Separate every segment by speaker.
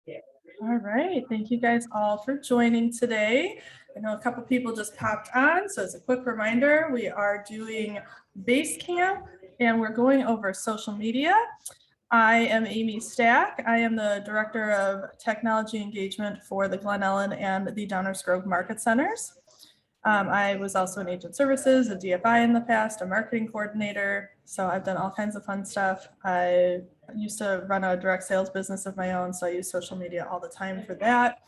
Speaker 1: All right, thank you guys all for joining today. I know a couple people just popped on, so as a quick reminder, we are doing BaseCamp and we're going over social media. I am Amy Stack. I am the Director of Technology Engagement for the Glen Ellen and the Downers Grove Market Centers. I was also in agent services, a DFI in the past, a marketing coordinator. So I've done all kinds of fun stuff. I used to run a direct sales business of my own, so I use social media all the time for that.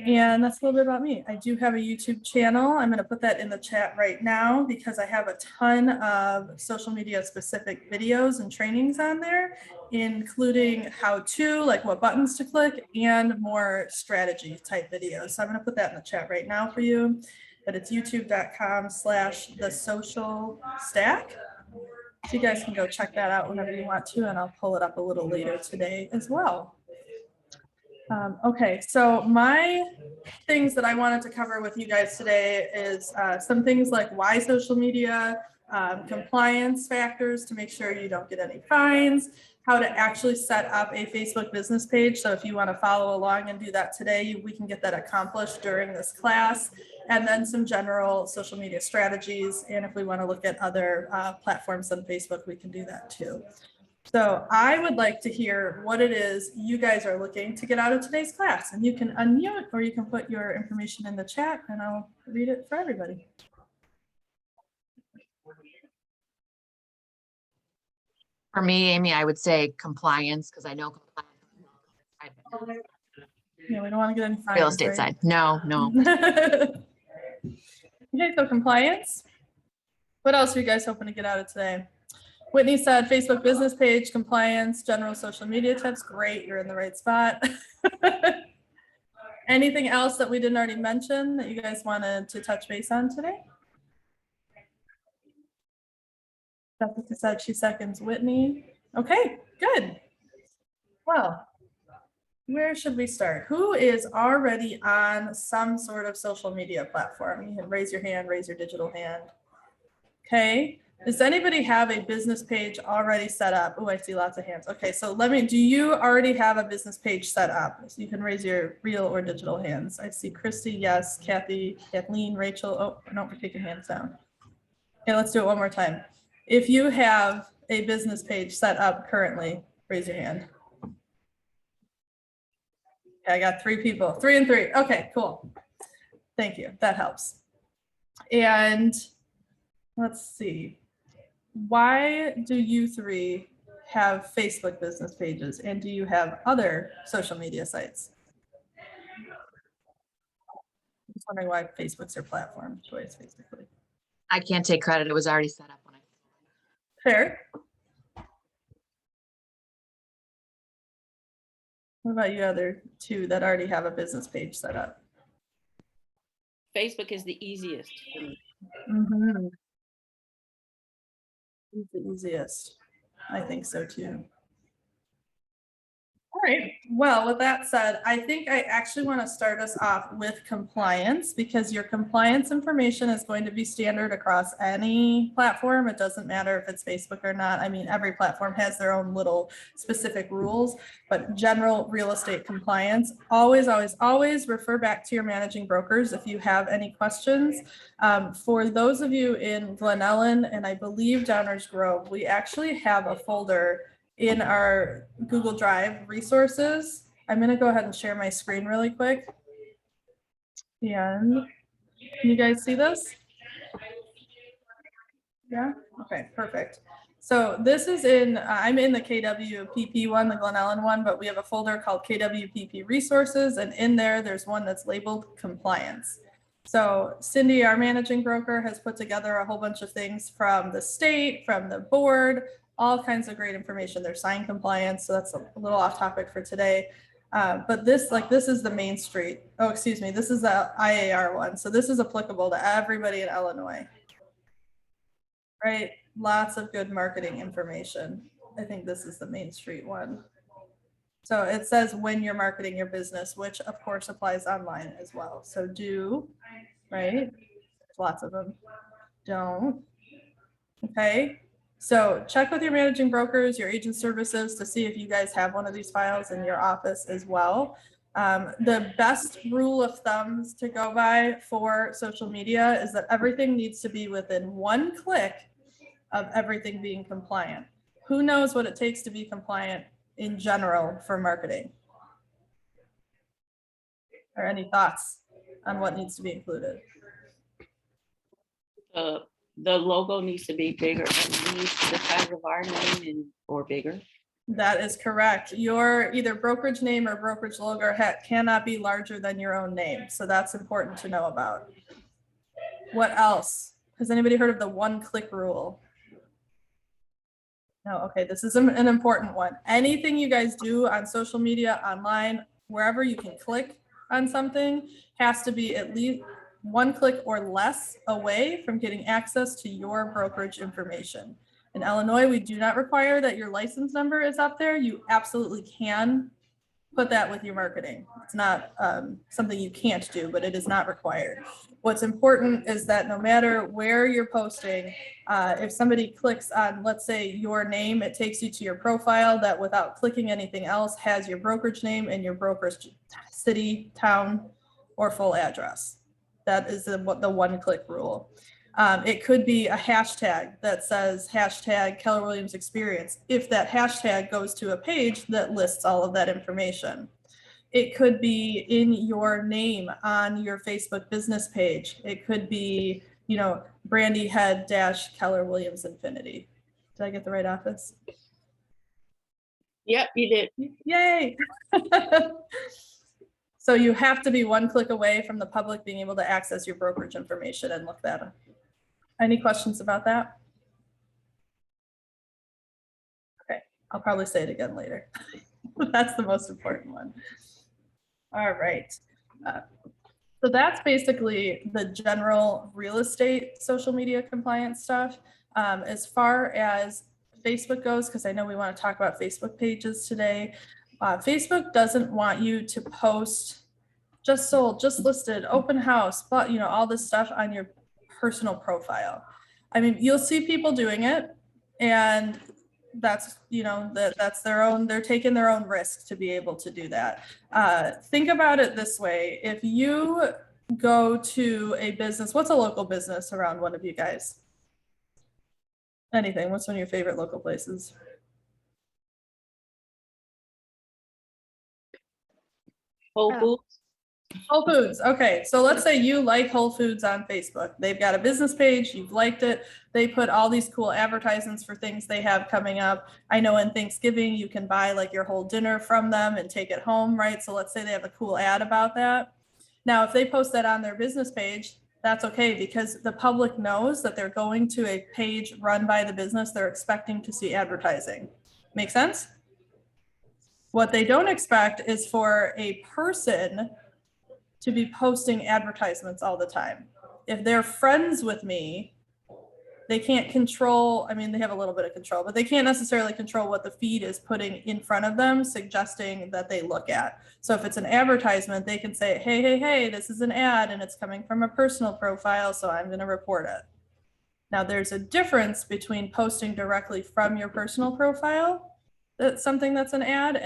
Speaker 1: And that's a little bit about me. I do have a YouTube channel. I'm going to put that in the chat right now because I have a ton of social media specific videos and trainings on there, including how to, like what buttons to click, and more strategy type videos. So I'm going to put that in the chat right now for you. But it's youtube.com/thesocialstack. So you guys can go check that out whenever you want to, and I'll pull it up a little later today as well. Okay, so my things that I wanted to cover with you guys today is some things like why social media, compliance factors to make sure you don't get any fines, how to actually set up a Facebook business page. So if you want to follow along and do that today, we can get that accomplished during this class. And then some general social media strategies. And if we want to look at other platforms on Facebook, we can do that too. So I would like to hear what it is you guys are looking to get out of today's class. And you can unmute or you can put your information in the chat and I'll read it for everybody.
Speaker 2: For me, Amy, I would say compliance, because I know compliance.
Speaker 1: Yeah, we don't want to get any fines,
Speaker 2: Real estate
Speaker 1: right?
Speaker 2: side. No.
Speaker 1: Okay, so compliance. What else are you guys hoping to get out of today? Whitney said Facebook business page, compliance, general social media tips. Great, you're in the right spot. Anything else that we didn't already mention that you guys wanted to touch base on today? Jessica said she seconds Whitney. Okay, good. Well, where should we start? Who is already on some sort of social media platform? You can raise your hand, raise your digital hand. Okay. Does anybody have a business page already set up? Oh, I see lots of hands. Okay, so do you already have a business page set up? So you can raise your real or digital hands. I see Christy, yes, Kathy, Kathleen, Rachel. Oh, no, we're taking hands down. Okay, let's do it one more time. If you have a business page set up currently, raise your hand. Okay, I got 3 people, 3 and 3. Okay, cool. Thank you, that helps. And let's see. Why do you 3 have Facebook business pages and do you have other social media sites? I'm just wondering why Facebook's your platform choice, basically.
Speaker 2: I can't take credit. It was already set up when I.
Speaker 1: Fair. What about you other 2 that already have a business page set up?
Speaker 3: Facebook is the easiest.
Speaker 1: Mm-hmm. It's the easiest. I think so too. All right. Well, with that said, I think I actually want to start us off with compliance because your compliance information is going to be standard across any platform. It doesn't matter if it's Facebook or not. I mean, every platform has their own little specific rules, but general real estate compliance, always, always, always refer back to your managing brokers if you have any questions. For those of you in Glen Ellen and I believe Downers Grove, we actually have a folder in our Google Drive resources. I'm going to go ahead and share my screen really quick. And can you guys see this? Yeah, okay, perfect. So this is I'm in the KWPP one, the Glen Ellen one, but we have a folder called KWPP resources. And in there's one that's labeled compliance. So Cindy, our managing broker, has put together a whole bunch of things from the state, from the board, all kinds of great information. There's sign compliance, so that's a little off topic for today. But this is the Main Street. Oh, excuse me. This is the IAR one. So this is applicable to everybody in Illinois. Right? Lots of good marketing information. I think this is the Main Street one. So it says when you're marketing your business, which of course applies online as well. So do, right? Lots of them. Don't. Okay. So check with your managing brokers, your agent services to see if you guys have one of these files in your office as well. The best rule of thumbs to go by for social media is that everything needs to be within one click of everything being compliant. Who knows what it takes to be compliant in general for marketing? Or any thoughts on what needs to be included?
Speaker 3: The logo needs to be bigger, and needs the size of our name or bigger.
Speaker 1: That is correct. Your either brokerage name or brokerage logo cannot be larger than your own name. So that's important to know about. What else? Has anybody heard of the one-click rule? No, okay, this is an important one. Anything you guys do on social media, online, wherever you can click on something has to be at least one click or less away from getting access to your brokerage information. In Illinois, we do not require that your license number is up there. You absolutely can put that with your marketing. It's not something you can't do, but it is not required. What's important is that no matter where you're posting, if somebody clicks on, let's say, your name, it takes you to your profile that without clicking anything else has your brokerage name and your brokerage city, town, or full address. That is the one-click rule. It could be a hashtag that says hashtag Keller Williams Experience if that hashtag goes to a page that lists all of that information. It could be in your name on your Facebook business page. It could be, you know, Brandy Head - Keller Williams Infinity. Did I get the right office?
Speaker 3: Yep, you did.
Speaker 1: Yay. So you have to be one click away from the public being able to access your brokerage information and look that up. Any questions about that? Okay, I'll probably say it again later. That's the most important one. All right. So that's basically the general real estate social media compliance stuff. As far as Facebook goes, because I know we want to talk about Facebook pages today, Facebook doesn't want you to post just sold, just listed, open house, but you know, all this stuff on your personal profile. I mean, you'll see people doing it, and that's, you know, that's their own, they're taking their own risk to be able to do that. Think about it this way. If you go to a business, what's a local business around one of you guys? Anything, what's one of your favorite local places?
Speaker 3: Whole Foods.
Speaker 1: Whole Foods. Okay, so let's say you like Whole Foods on Facebook. They've got a business page, you've liked it. They put all these cool advertisements for things they have coming up. I know in Thanksgiving, you can buy like your whole dinner from them and take it home, right? So let's say they have a cool ad about that. Now, if they post that on their business page, that's okay, because the public knows that they're going to a page run by the business. They're expecting to see advertising. Make sense? What they don't expect is for a person to be posting advertisements all the time. If they're friends with me, they can't control, I mean, they have a little bit of control, but they can't necessarily control what the feed is putting in front of them, suggesting that they look at. So if it's an advertisement, they can say, hey, this is an ad and it's coming from a personal profile, so I'm gonna report it. Now there's a difference between posting directly from your personal profile, that's something that's an ad,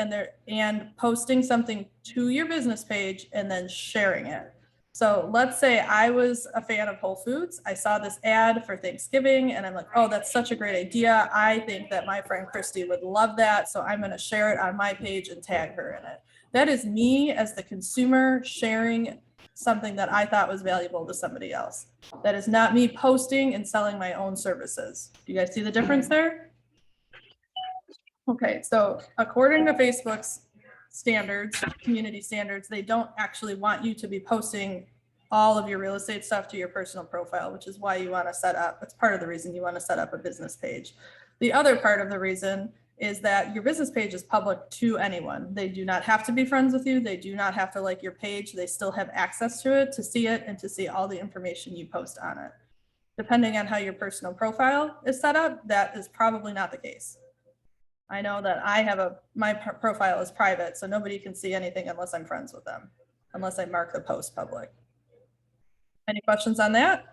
Speaker 1: and posting something to your business page and then sharing it. So let's say I was a fan of Whole Foods. I saw this ad for Thanksgiving and I'm like, oh, that's such a great idea. I think that my friend Christy would love that. So I'm going to share it on my page and tag her in it. That is me as the consumer sharing something that I thought was valuable to somebody else. That is not me posting and selling my own services. Do you guys see the difference there? Okay, so according to Facebook's standards, community standards, they don't actually want you to be posting all of your real estate stuff to your personal profile, which is why you want to set up, that's part of the reason you want to set up a business page. The other part of the reason is that your business page is public to anyone. They do not have to be friends with you. They do not have to like your page. They still have access to it, to see it, and to see all the information you post on it. Depending on how your personal profile is set up, that is probably not the case. I know that I have my profile is private, so nobody can see anything unless I'm friends with them, unless I mark the post public. Any questions on that?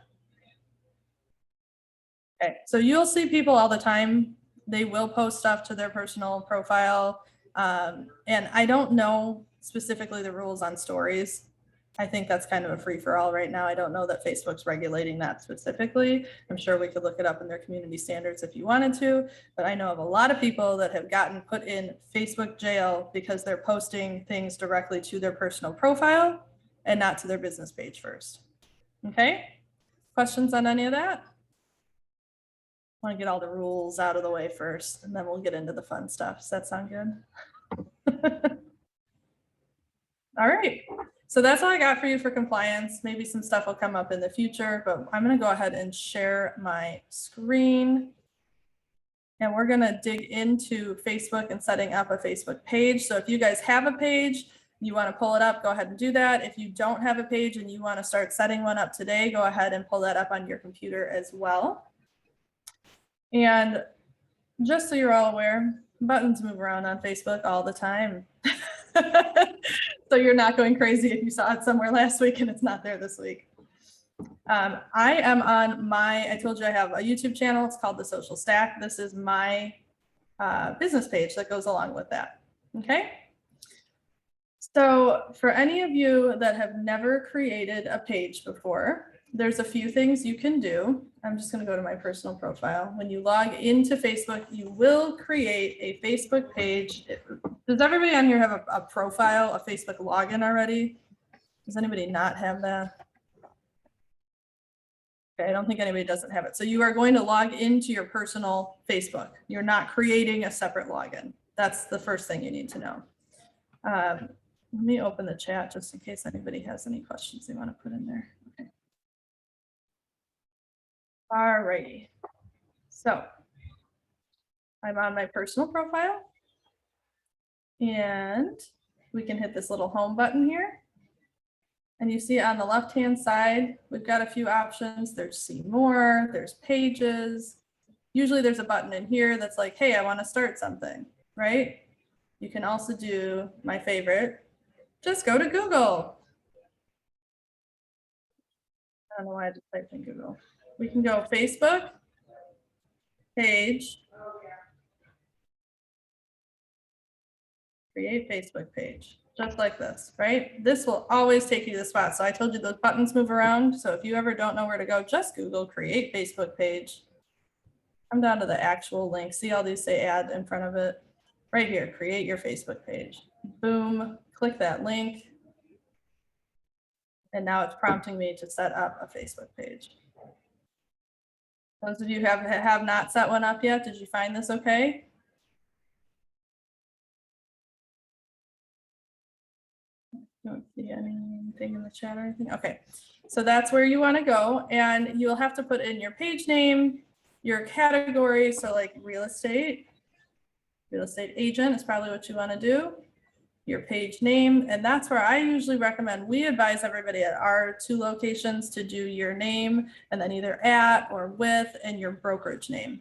Speaker 1: Okay, so you'll see people all the time. They will post stuff to their personal profile. And I don't know specifically the rules on stories. I think that's kind of a free for all right now. I don't know that Facebook's regulating that specifically. I'm sure we could look it up in their community standards if you wanted to, but I know of a lot of people that have gotten put in Facebook jail because they're posting things directly to their personal profile and not to their business page first. Okay, questions on any of that? I want to get all the rules out of the way first, and then we'll get into the fun stuff. Does that sound good? All right, so that's all I got for you for compliance. Maybe some stuff will come up in the future, but I'm going to go ahead and share my screen. And we're going to dig into Facebook and setting up a Facebook page. So if you guys have a page, you want to pull it up, go ahead and do that. If you don't have a page and you want to start setting one up today, go ahead and pull that up on your computer as well. And just so you're all aware, buttons move around on Facebook all the time. So you're not going crazy if you saw it somewhere last week and it's not there this week. I am on I told you I have a YouTube channel. It's called The Social Stack. This is my business page that goes along with that. Okay. So for any of you that have never created a page before, there's a few things you can do. I'm just going to go to my personal profile. When you log into Facebook, you will create a Facebook page. Does everybody on here have a profile, a Facebook login already? Does anybody not have that? Okay, I don't think anybody doesn't have it. So you are going to log into your personal Facebook. You're not creating a separate login. That's the first thing you need to know. Let me open the chat just in case anybody has any questions they want to put in there. Okay. All righty. So I'm on my personal profile and we can hit this little home button here. And you see on the left-hand side, we've got a few options. There's see more, there's pages. Usually there's a button in here that's like, hey, I want to start something, right? You can also do my favorite, just go to Google. I don't know why I just typed in Google. We can go Facebook, page, create Facebook page. Just like this, right? This will always take you to the spot. So I told you those buttons move around. So if you ever don't know where to go, just Google create Facebook page. Come down to the actual link. See all these say add in front of it. Right here, create your Facebook page. Boom, click that link. And now it's prompting me to set up a Facebook page. Those of you who have not set one up yet, did you find this okay? Don't see anything in the chat or anything. Okay, so that's where you want to go, and you'll have to put in your page name, your category. So like real estate agent is probably what you want to do. Your page name, and that's where I usually recommend. We advise everybody at our 2 locations to do your name and then either at or with and your brokerage name.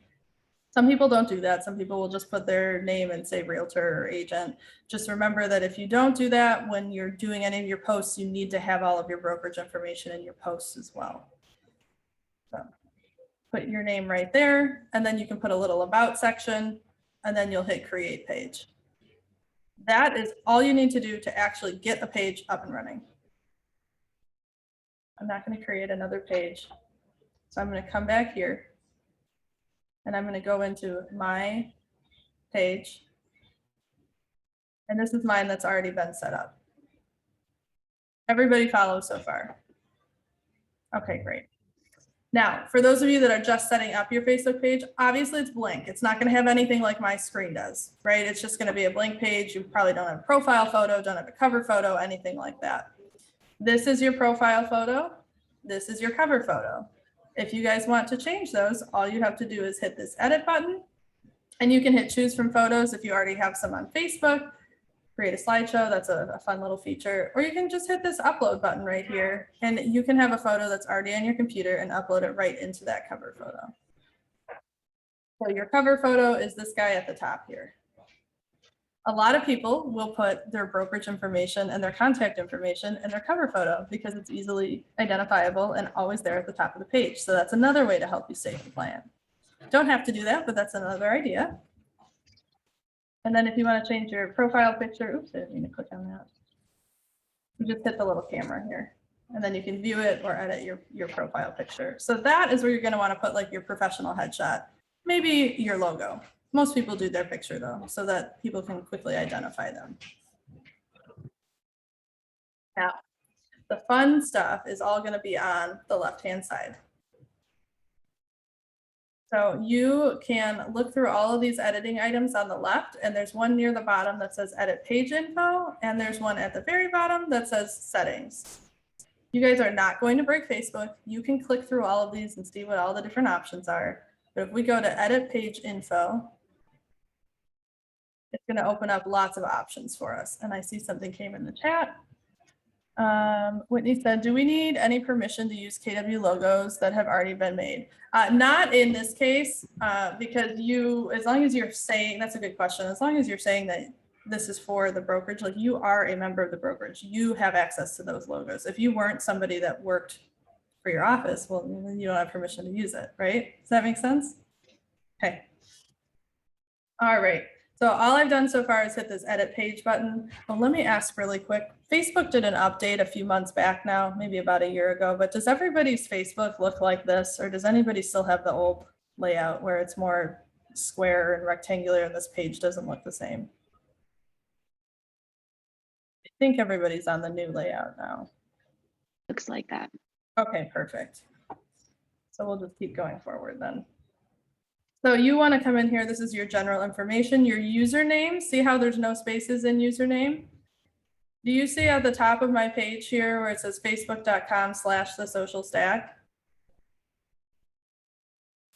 Speaker 1: Some people don't do that. Some people will just put their name and say realtor or agent. Just remember that if you don't do that, when you're doing any of your posts, you need to have all of your brokerage information in your posts as well. So put your name right there, and then you can put a little about section, and then you'll hit create page. That is all you need to do to actually get a page up and running. I'm not going to create another page. So I'm going to come back here. And I'm going to go into my page. And this is mine that's already been set up. Everybody follows so far. Okay, great. Now, for those of you that are just setting up your Facebook page, obviously it's blank. It's not going to have anything like my screen does, right? It's just going to be a blank page. You probably don't have a profile photo, don't have a cover photo, anything like that. This is your profile photo. This is your cover photo. If you guys want to change those, all you have to do is hit this edit button, and you can hit choose from photos if you already have some on Facebook, create a slideshow. That's a fun little feature. Or you can just hit this upload button right here, and you can have a photo that's already on your computer and upload it right into that cover photo. So your cover photo is this guy at the top here. A lot of people will put their brokerage information and their contact information in their cover photo because it's easily identifiable and always there at the top of the page. So that's another way to help you stay compliant. Don't have to do that, but that's another idea. And then if you want to change your profile picture, oops, I didn't mean to click on that. You just hit the little camera here, and then you can view it or edit your profile picture. So that is where you're going to want to put like your professional headshot, maybe your logo. Most people do their picture though, so that people can quickly identify them. Now, the fun stuff is all going to be on the left-hand side. So you can look through all of these editing items on the left, and there's one near the bottom that says edit page info, and there's one at the very bottom that says settings. You guys are not going to break Facebook. You can click through all of these and see what all the different options are. But if we go to edit page info, it's going to open up lots of options for us. And I see something came in the chat. Whitney said, do we need any permission to use KW logos that have already been made? Not in this case, because as long as you're saying, that's a good question. As long as you're saying that this is for the brokerage, like you are a member of the brokerage, you have access to those logos. If you weren't somebody that worked for your office, well, then you don't have permission to use it, right? Does that make sense? Okay. All right. So all I've done so far is hit this edit page button. Well, let me ask really quick. Facebook did an update a few months back now, maybe about a year ago, but does everybody's Facebook look like this? Or does anybody still have the old layout where it's more square and rectangular and this page doesn't look the same? I think everybody's on the new layout now.
Speaker 3: Looks like that.
Speaker 1: Okay, perfect. So we'll just keep going forward then. So you want to come in here. This is your general information, your username. See how there's no spaces in username? Do you see at the top of my page here where it says facebook.com/thesocialstack?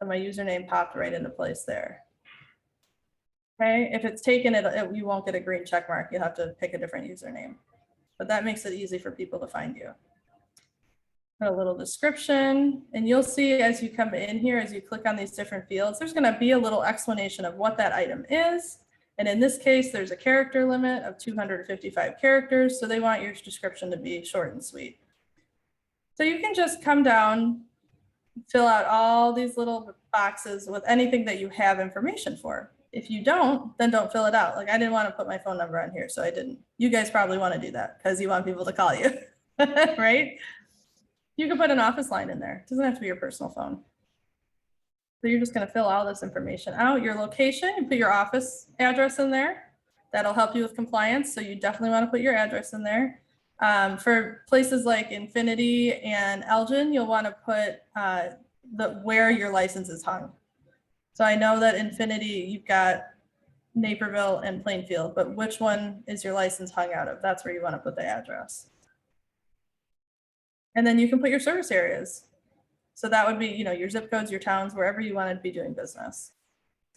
Speaker 1: So my username popped right into place there. Okay, if it's taken, you won't get a green check mark. You'll have to pick a different username, but that makes it easy for people to find you. A little description, and you'll see as you come in here, as you click on these different fields, there's going to be a little explanation of what that item is. And in this case, there's a character limit of 255 characters. So they want your description to be short and sweet. So you can just come down, fill out all these little boxes with anything that you have information for. If you don't, then don't fill it out. Like I didn't want to put my phone number on here, so I didn't. You guys probably want to do that because you want people to call you, right? You can put an office line in there. It doesn't have to be your personal phone. So you're just going to fill all this information out. Your location, you put your office address in there. That'll help you with compliance. So you definitely want to put your address in there. For places like Infinity and Elgin, you'll want to put where your license is hung. So I know that Infinity, you've got Naperville and Plainfield, but which one is your license hung out of? That's where you want to put the address. And then you can put your service areas. So that would be, your zip codes, your towns, wherever you want to be doing business.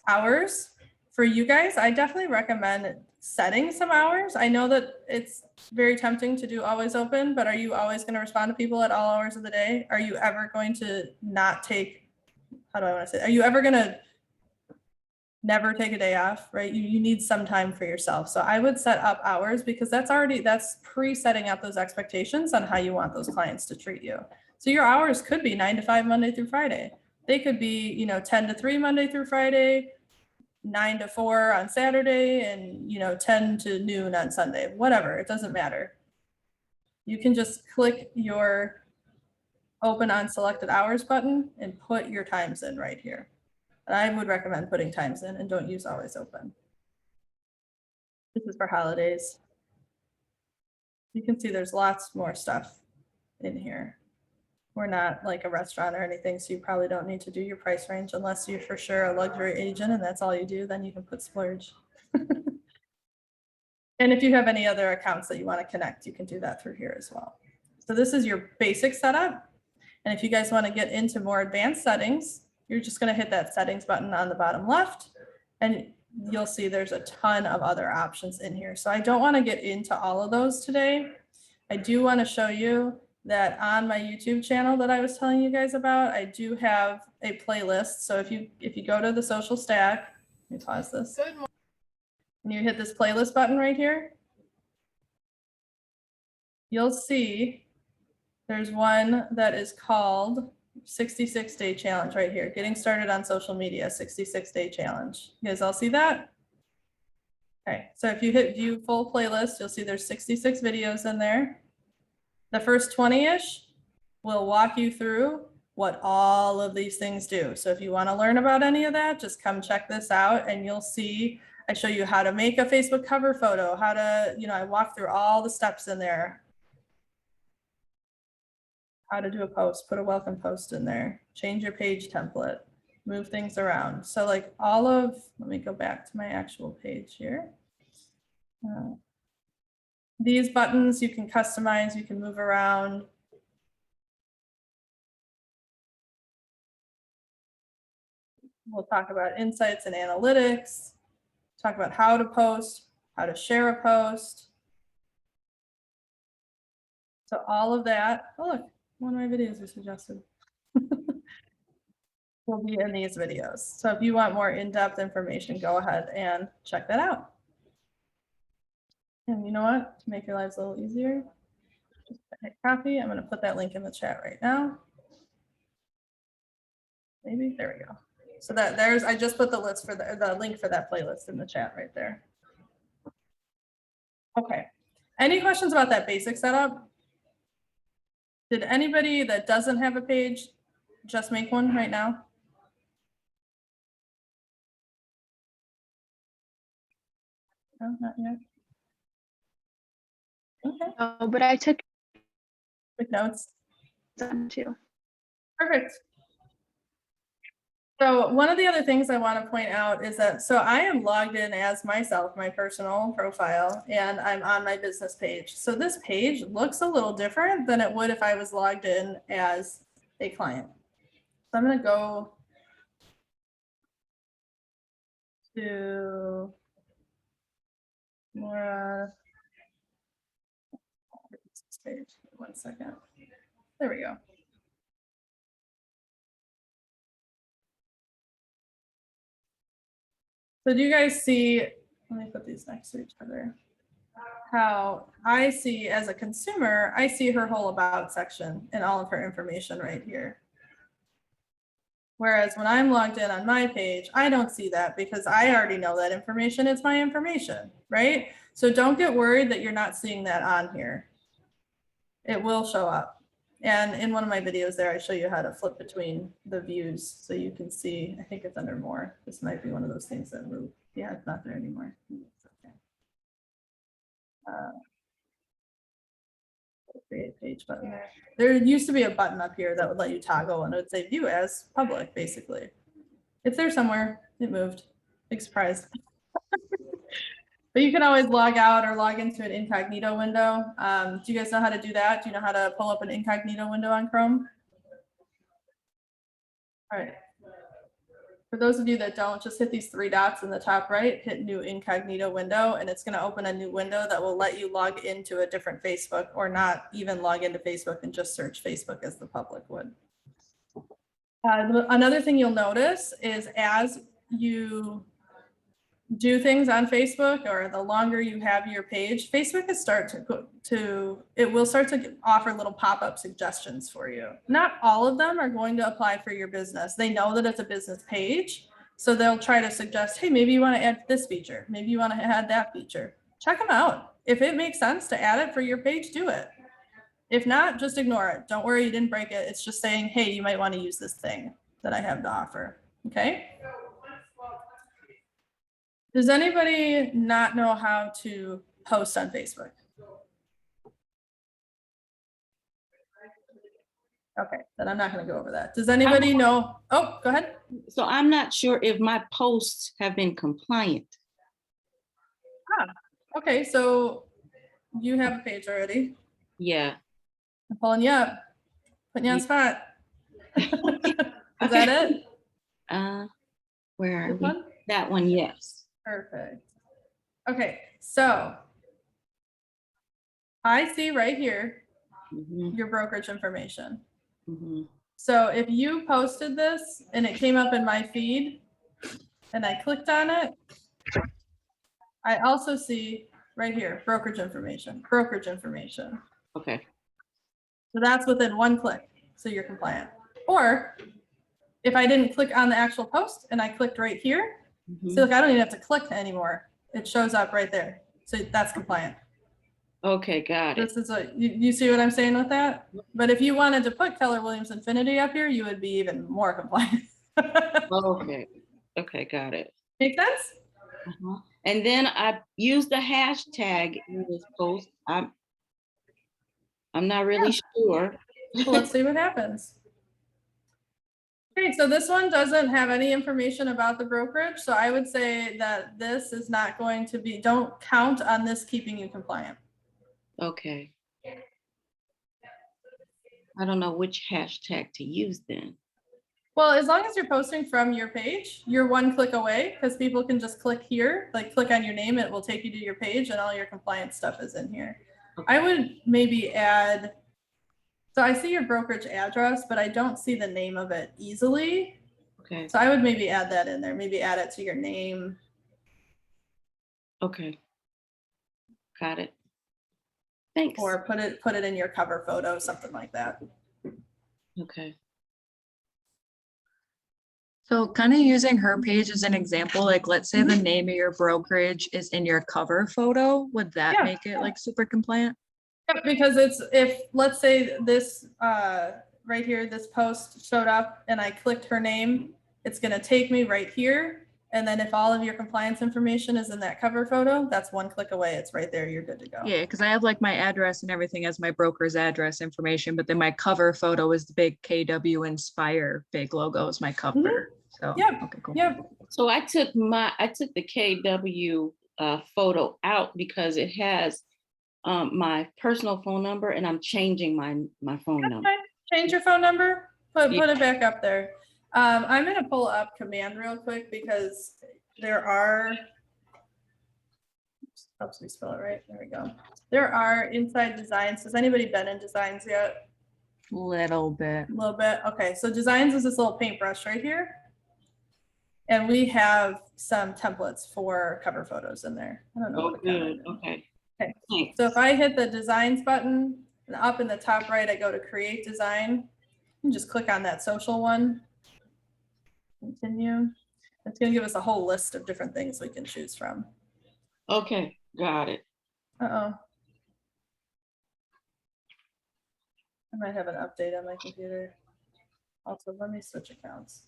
Speaker 1: Hours for you guys, I definitely recommend setting some hours. I know that it's very tempting to do always open, but are you always going to respond to people at all hours of the day? Are you ever going to not take, how do I want to say, are you ever going to never take a day off, right? You need some time for yourself. So I would set up hours because that's pre-setting out those expectations on how you want those clients to treat you. So your hours could be 9 to 5 Monday through Friday. They could be, 10 to 3 Monday through Friday, 9 to 4 on Saturday, and 10 to noon on Sunday, whatever, it doesn't matter. You can just click your open on selected hours button and put your times in right here. I would recommend putting times in and don't use always open. This is for holidays. You can see there's lots more stuff in here. We're not like a restaurant or anything, so you probably don't need to do your price range unless you're for sure a luxury agent and that's all you do, then you can put splurge. And if you have any other accounts that you want to connect, you can do that through here as well. So this is your basic setup. And if you guys want to get into more advanced settings, you're just going to hit that settings button on the bottom left, and you'll see there's a ton of other options in here. So I don't want to get into all of those today. I do want to show you that on my YouTube channel that I was telling you guys about, I do have a playlist. So if you go to the social stack, let me pause this. And you hit this playlist button right here, you'll see there's one that is called 66-day challenge right here. Getting started on social media, 66-day challenge. You guys all see that? Okay, so if you hit view full playlist, you'll see there's 66 videos in there. The first 20-ish will walk you through what all of these things do. So if you want to learn about any of that, just come check this out and you'll see, I show you how to make a Facebook cover photo, how to, I walk through all the steps in there. How to do a post, put a welcome post in there, change your page template, move things around. So like all of, let me go back to my actual page here. These buttons you can customize, you can move around. We'll talk about insights and analytics, talk about how to post, how to share a post. So all of that, oh look, one of my videos are suggested. Will be in these videos. So if you want more in-depth information, go ahead and check that out. And you know what, to make your lives a little easier, just hit copy. I'm going to put that link in the chat right now. Maybe, there we go. So that there's, I just put the list for the link for that playlist in the chat right there. Okay. Any questions about that basic setup? Did anybody that doesn't have a page just make one right now? No, not yet. Okay.
Speaker 4: Oh, but I took
Speaker 1: Quick notes.
Speaker 4: them too.
Speaker 1: Perfect. So one of the other things I want to point out is that, so I am logged in as myself, my personal profile, and I'm on my business page. So this page looks a little different than it would if I was logged in as a client. So I'm going to go to more page. 1 second. There we go. So do you guys see, let me put these next to each other, how I see as a consumer, I see her whole about section and all of her information right here. Whereas when I'm logged in on my page, I don't see that because I already know that information. It's my information, right? So don't get worried that you're not seeing that on here. It will show up. And in one of my videos there, I show you how to flip between the views so you can see, I think it's under more. This might be one of those things that move. Yeah, it's not there anymore. It's okay. Create page button there. There used to be a button up here that would let you toggle and it would say view as public, basically. It's there somewhere. It moved. Big surprise. But you can always log out or log into an incognito window. Do you guys know how to do that? Do you know how to pull up an incognito window on Chrome? All right. For those of you that don't, just hit these 3 dots in the top right, hit new incognito window, and it's going to open a new window that will let you log into a different Facebook or not even log into Facebook and just search Facebook as the public would. Another thing you'll notice is as you do things on Facebook, or the longer you have your page, Facebook will start to offer little pop-up suggestions for you. Not all of them are going to apply for your business. They know that it's a business page, so they'll try to suggest, hey, maybe you want to add this feature. Maybe you want to add that feature. Check them out. If it makes sense to add it for your page, do it. If not, just ignore it. Don't worry, you didn't break it. It's just saying, hey, you might want to use this thing that I have to offer. Okay. Does anybody not know how to post on Facebook? Okay, then I'm not going to go over that. Does anybody know? Oh, go ahead.
Speaker 3: So I'm not sure if my posts have been compliant.
Speaker 1: Okay, so you have a page already.
Speaker 3: Yeah.
Speaker 1: I'm pulling you up, putting you on the spot. Is that it?
Speaker 3: Where are
Speaker 1: This
Speaker 3: we?
Speaker 1: one?
Speaker 3: That one, yes.
Speaker 1: Perfect. Okay, so I see right here your brokerage information. So if you posted this and it came up in my feed and I clicked on it, I also see right here, brokerage information.
Speaker 3: Okay.
Speaker 1: So that's within 1 click. So you're compliant. Or if I didn't click on the actual post and I clicked right here,
Speaker 3: Mhm.
Speaker 1: see, look, I don't even have to click anymore. It shows up right there. So that's compliant.
Speaker 3: Okay, got it.
Speaker 1: This is a, you see what I'm saying with that? But if you wanted to put Keller Williams Infinity up here, you would be even more compliant.
Speaker 3: Okay, okay, got it.
Speaker 1: Make sense?
Speaker 3: Uh-huh. And then I use the hashtag in this post. I'm not really sure.
Speaker 1: Well, let's see what happens. Okay, so this one doesn't have any information about the brokerage. So I would say that this is not going to be, don't count on this keeping you compliant.
Speaker 3: Okay. I don't know which hashtag to use then.
Speaker 1: Well, as long as you're posting from your page, you're one click away because people can just click here, like click on your name, it will take you to your page and all your compliance stuff is in here.
Speaker 3: Okay.
Speaker 1: I would maybe add, so I see your brokerage address, but I don't see the name of it easily.
Speaker 3: Okay,
Speaker 1: So I would maybe add that in there, maybe add it to your name.
Speaker 3: okay. Got it. Thanks.
Speaker 1: Or put it in your cover photo, something like that.
Speaker 3: Okay.
Speaker 5: So kind of using her page as an example, like let's say the name of your brokerage is in your cover photo, would that
Speaker 1: Yeah.
Speaker 5: make it like super compliant?
Speaker 1: Yeah, because it's, if, let's say this, right here, this post showed up and I clicked her name, it's gonna take me right here. And then if all of your compliance information is in that cover photo, that's one click away. It's right there. You're good to go.
Speaker 5: Yeah, because I have like my address and everything as my broker's address information, but then my cover photo is the big KW Inspire big logo is my cover. So,
Speaker 1: Yep,
Speaker 5: okay, cool.
Speaker 1: Yep.
Speaker 3: So I took the KW photo out because it has my personal phone number and I'm changing my phone number.
Speaker 1: Okay. Change your phone number, put
Speaker 3: Yeah.
Speaker 1: it back up there. I'm gonna pull up Command real quick because there are, helps me spell it right. There we go. There are inside designs. Has anybody been in designs yet?
Speaker 5: Little bit.
Speaker 1: A little bit. Okay, so designs is this little paintbrush right here. And we have some templates for cover photos in there. I don't know.
Speaker 3: Oh,
Speaker 1: what account I'm
Speaker 3: good.
Speaker 1: in.
Speaker 3: Okay.
Speaker 1: Okay.
Speaker 3: Thanks.
Speaker 1: So if I hit the designs button and up in the top right, I go to create design. You just click on that social one. Continue. It's gonna give us a whole list of different things we can choose from.
Speaker 3: Okay, got it.
Speaker 1: Uh-oh. I might have an update on my computer. Also, let me switch accounts.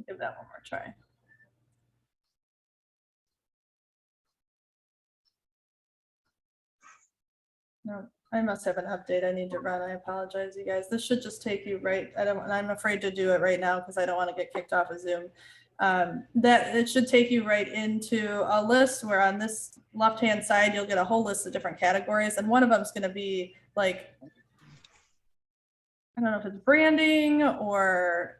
Speaker 1: Give that one more try. No, I must have an update I need to run. I apologize, you guys. This should just take you right. I'm afraid to do it right now because I don't want to get kicked off of Zoom. That it should take you right into a list where on this left-hand side, you'll get a whole list of different categories. And one of them is going to be like, I don't know if it's branding or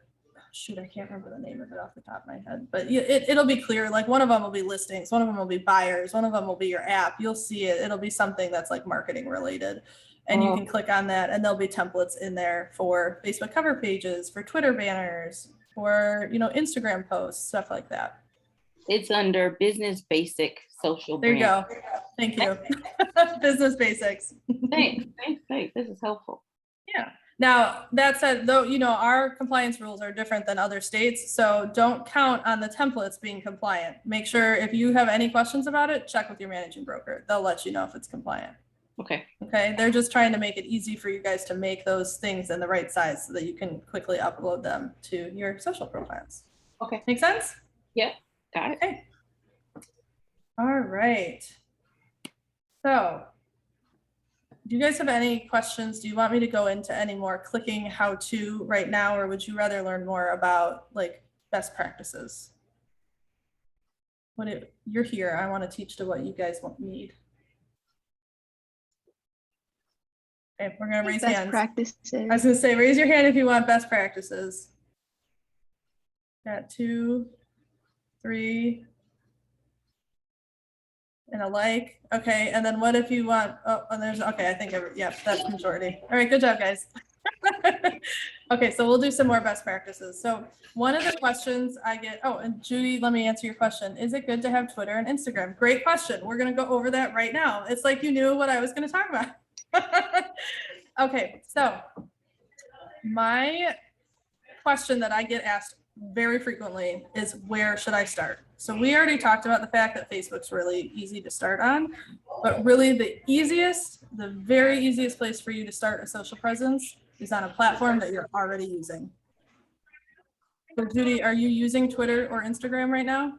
Speaker 1: shoot, I can't remember the name of it off the top of my head, but it'll be clear. Like one of them will be listings, one of them will be buyers, one of them will be your app. You'll see it. It'll be something that's like marketing related. And you can click on that and there'll be templates in there for Facebook cover pages, for Twitter banners, for, you know, Instagram posts, stuff like that.
Speaker 3: It's under business basic social
Speaker 1: There you
Speaker 3: brand.
Speaker 1: go. Thank you. Business basics.
Speaker 3: Thanks. This is helpful.
Speaker 1: Yeah. Now, that said, though, you know, our compliance rules are different than other states, so don't count on the templates being compliant. Make sure if you have any questions about it, check with your managing broker. They'll let you know if it's compliant.
Speaker 3: Okay.
Speaker 1: Okay, they're just trying to make it easy for you guys to make those things in the right size so that you can quickly upload them to your social profiles.
Speaker 3: Okay.
Speaker 1: Make sense?
Speaker 3: Yep. Got it.
Speaker 1: Okay. All right. So, do you guys have any questions? Do you want me to go into any more clicking how to right now, or would you rather learn more about like best practices? You're here, I want to teach to what you guys need. Okay, we're gonna raise
Speaker 4: Best
Speaker 1: hands.
Speaker 4: practices.
Speaker 1: I was gonna say, raise your hand if you want best practices. Got 2, 3. And a like. Okay, and then what if you want, oh, and there's, okay, I think, yeah, that's majority. All right, good job, guys. Okay, so we'll do some more best practices. So one of the questions I get, oh, and Judy, let me answer your question. Is it good to have Twitter and Instagram? Great question. We're going to go over that right now. It's like you knew what I was going to talk about. Okay, so my question that I get asked very frequently is, where should I start? So we already talked about the fact that Facebook's really easy to start on, but really the very easiest place for you to start a social presence is on a platform that you're already using. So Judy, are you using Twitter or Instagram right now?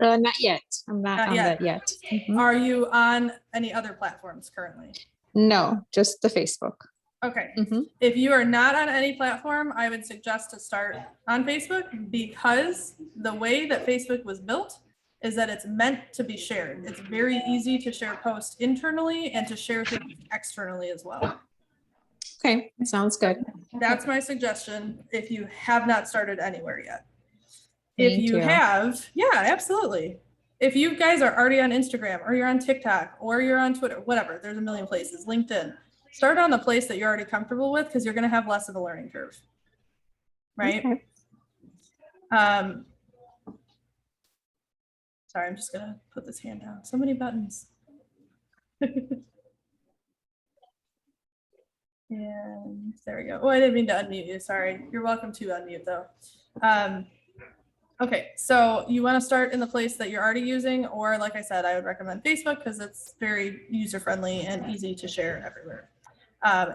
Speaker 6: Not yet. I'm not
Speaker 1: Not
Speaker 6: on
Speaker 1: yet.
Speaker 6: that yet. Mhm.
Speaker 1: Are you on any other platforms currently?
Speaker 6: No, just the Facebook.
Speaker 1: Okay.
Speaker 6: Mhm.
Speaker 1: If you are not on any platform, I would suggest to start on Facebook, because the way that Facebook was built is that it's meant to be shared. It's very easy to share posts internally and to share things externally as well.
Speaker 6: Okay, sounds good.
Speaker 1: That's my suggestion if you have not started anywhere yet. If
Speaker 6: Thank
Speaker 1: you
Speaker 6: you.
Speaker 1: have, yeah, absolutely. If you guys are already on Instagram or you're on TikTok or you're on Twitter, whatever, there's a million places, LinkedIn, start on the place that you're already comfortable with, because you're going to have less of a learning curve. Right?
Speaker 6: Okay.
Speaker 1: Sorry, I'm just going to put this hand down. So many buttons. And there we go. Oh, I didn't mean to unmute you. Sorry. You're welcome to unmute though. Okay, so you want to start in the place that you're already using, or like I said, I would recommend Facebook because it's very user-friendly and easy to share everywhere.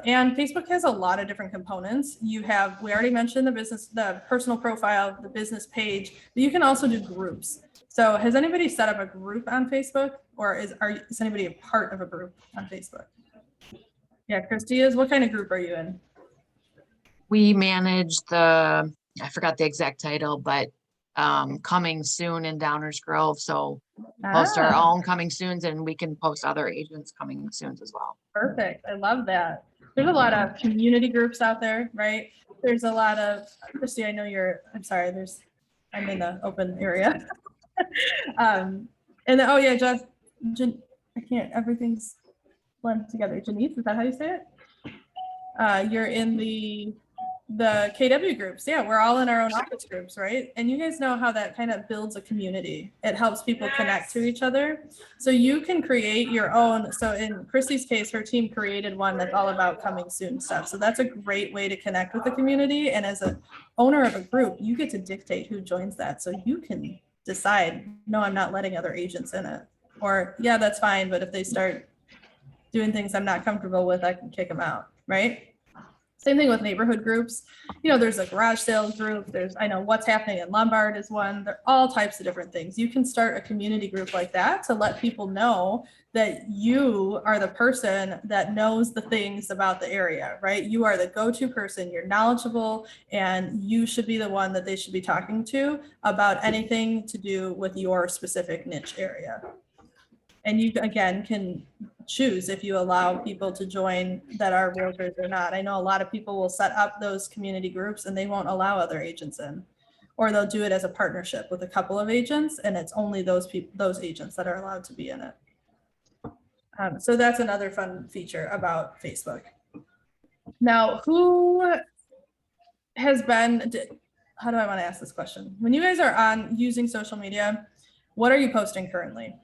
Speaker 1: And Facebook has a lot of different components. We already mentioned the personal profile, the business page, but you can also do groups. So has anybody set up a group on Facebook, or is anybody a part of a group on Facebook? Yeah, Christy is. What kind of group are you in?
Speaker 2: We manage I forgot the exact title, but coming soon in Downers Grove. So post our own coming soons, and we can post other agents coming soon as well.
Speaker 1: Perfect. I love that. There's a lot of community groups out there, right? There's a lot of, Christy, I know I'm sorry, I'm in the open area. And then, oh yeah, I can't, everything's blended together. Janice, is that how you say it? You're in the KW groups. Yeah, we're all in our own office groups, right? And you guys know how that kind of builds a community. It helps people connect to each other. So you can create your own. So in Christy's case, her team created one that's all about coming soon stuff. So that's a great way to connect with the community. And as an owner of a group, you get to dictate who joins that. So you can decide, no, I'm not letting other agents in it. Or yeah, that's fine. But if they start doing things I'm not comfortable with, I can kick them out, right? Same thing with neighborhood groups. You know, there's a garage sale group. I know What's Happening in Lombard is one. They're all types of different things. You can start a community group like that to let people know that you are the person that knows the things about the area, right? You are the go-to person. You're knowledgeable, and you should be the one that they should be talking to about anything to do with your specific niche area. And you, again, can choose if you allow people to join that are realtors or not. I know a lot of people will set up those community groups and they won't allow other agents in, or they'll do it as a partnership with a couple of agents, and it's only those agents that are allowed to be in it. So that's another fun feature about Facebook. Now, who has been, how do I want to ask this question? When you guys are using social media, what are you posting currently?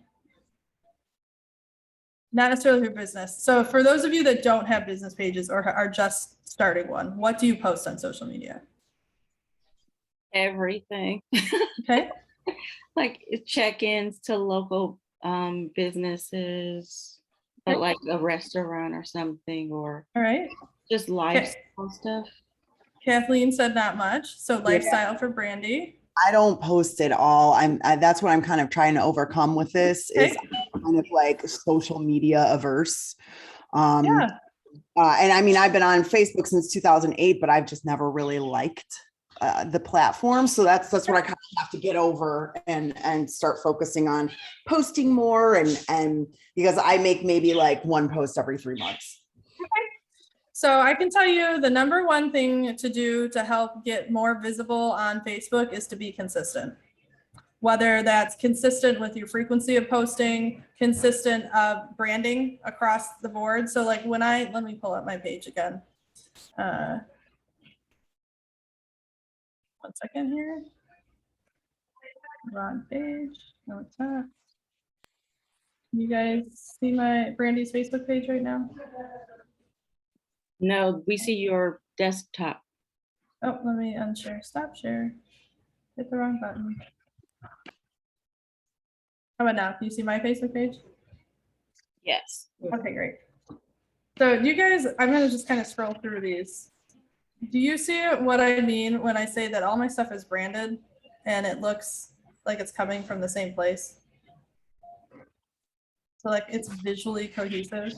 Speaker 1: Not necessarily for business. So for those of you that don't have business pages or are just starting one, what do you post on social media?
Speaker 3: Everything.
Speaker 1: Okay.
Speaker 3: Like check-ins to local businesses, but like a restaurant or something, or
Speaker 1: All right.
Speaker 3: just lifestyle stuff.
Speaker 1: Kathleen said not much. So lifestyle for Brandy.
Speaker 7: I don't post it all. That's what I'm kind of trying to overcome with this, is kind of like social media averse.
Speaker 1: Yeah.
Speaker 7: And I mean, I've been on Facebook since 2008, but I've just never really liked the platform. So that's what I kind of have to get over and start focusing on posting more, and because I make maybe like one post every 3 months.
Speaker 1: So I can tell you the number one thing to do to help get more visible on Facebook is to be consistent. whether that's consistent with your frequency of posting, consistent of branding across the board. So like when let me pull up my page again. 1 second here. Wrong page. No, it's not. You guys see my Brandy's Facebook page right now?
Speaker 3: No, we see your desktop.
Speaker 1: Oh, let me unshare, stop share. Hit the wrong button. How about now? Can you see my Facebook page?
Speaker 3: Yes.
Speaker 1: Okay, great. So you guys, I'm gonna just kind of scroll through these. Do you see what I mean when I say that all my stuff is branded and it looks like it's coming from the same place? So like it's visually cohesive.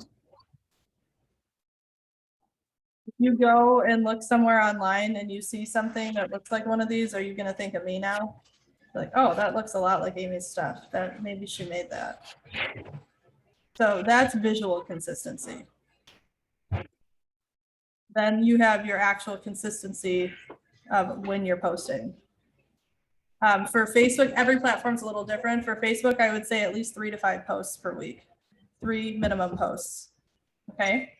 Speaker 1: If you go and look somewhere online and you see something that looks like one of these, are you gonna think of me now? Like, oh, that looks a lot like Amy's stuff. That maybe she made that. So that's visual consistency. Then you have your actual consistency of when you're posting. For Facebook, every platform's a little different. For Facebook, I would say at least 3 to 5 posts per week, 3 minimum posts. Okay.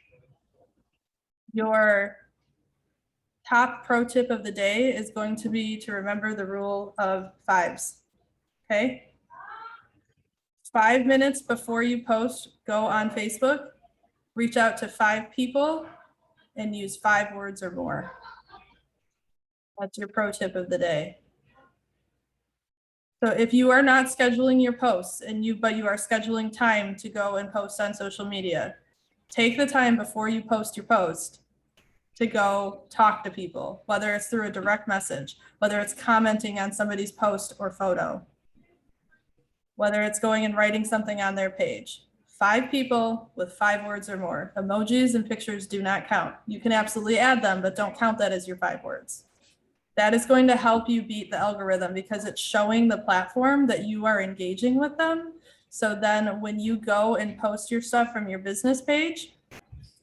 Speaker 1: Your top pro tip of the day is going to be to remember the rule of 5s. Okay. 5 minutes before you post, go on Facebook, reach out to 5 people and use 5 words or more. That's your pro tip of the day. So if you are not scheduling your posts but you are scheduling time to go and post on social media, take the time before you post your post to go talk to people, whether it's through a direct message, whether it's commenting on somebody's post or photo, whether it's going and writing something on their page. 5 people with 5 words or more. Emojis and pictures do not count. You can absolutely add them, but don't count that as your 5 words. That is going to help you beat the algorithm because it's showing the platform that you are engaging with them. So then when you go and post your stuff from your business page,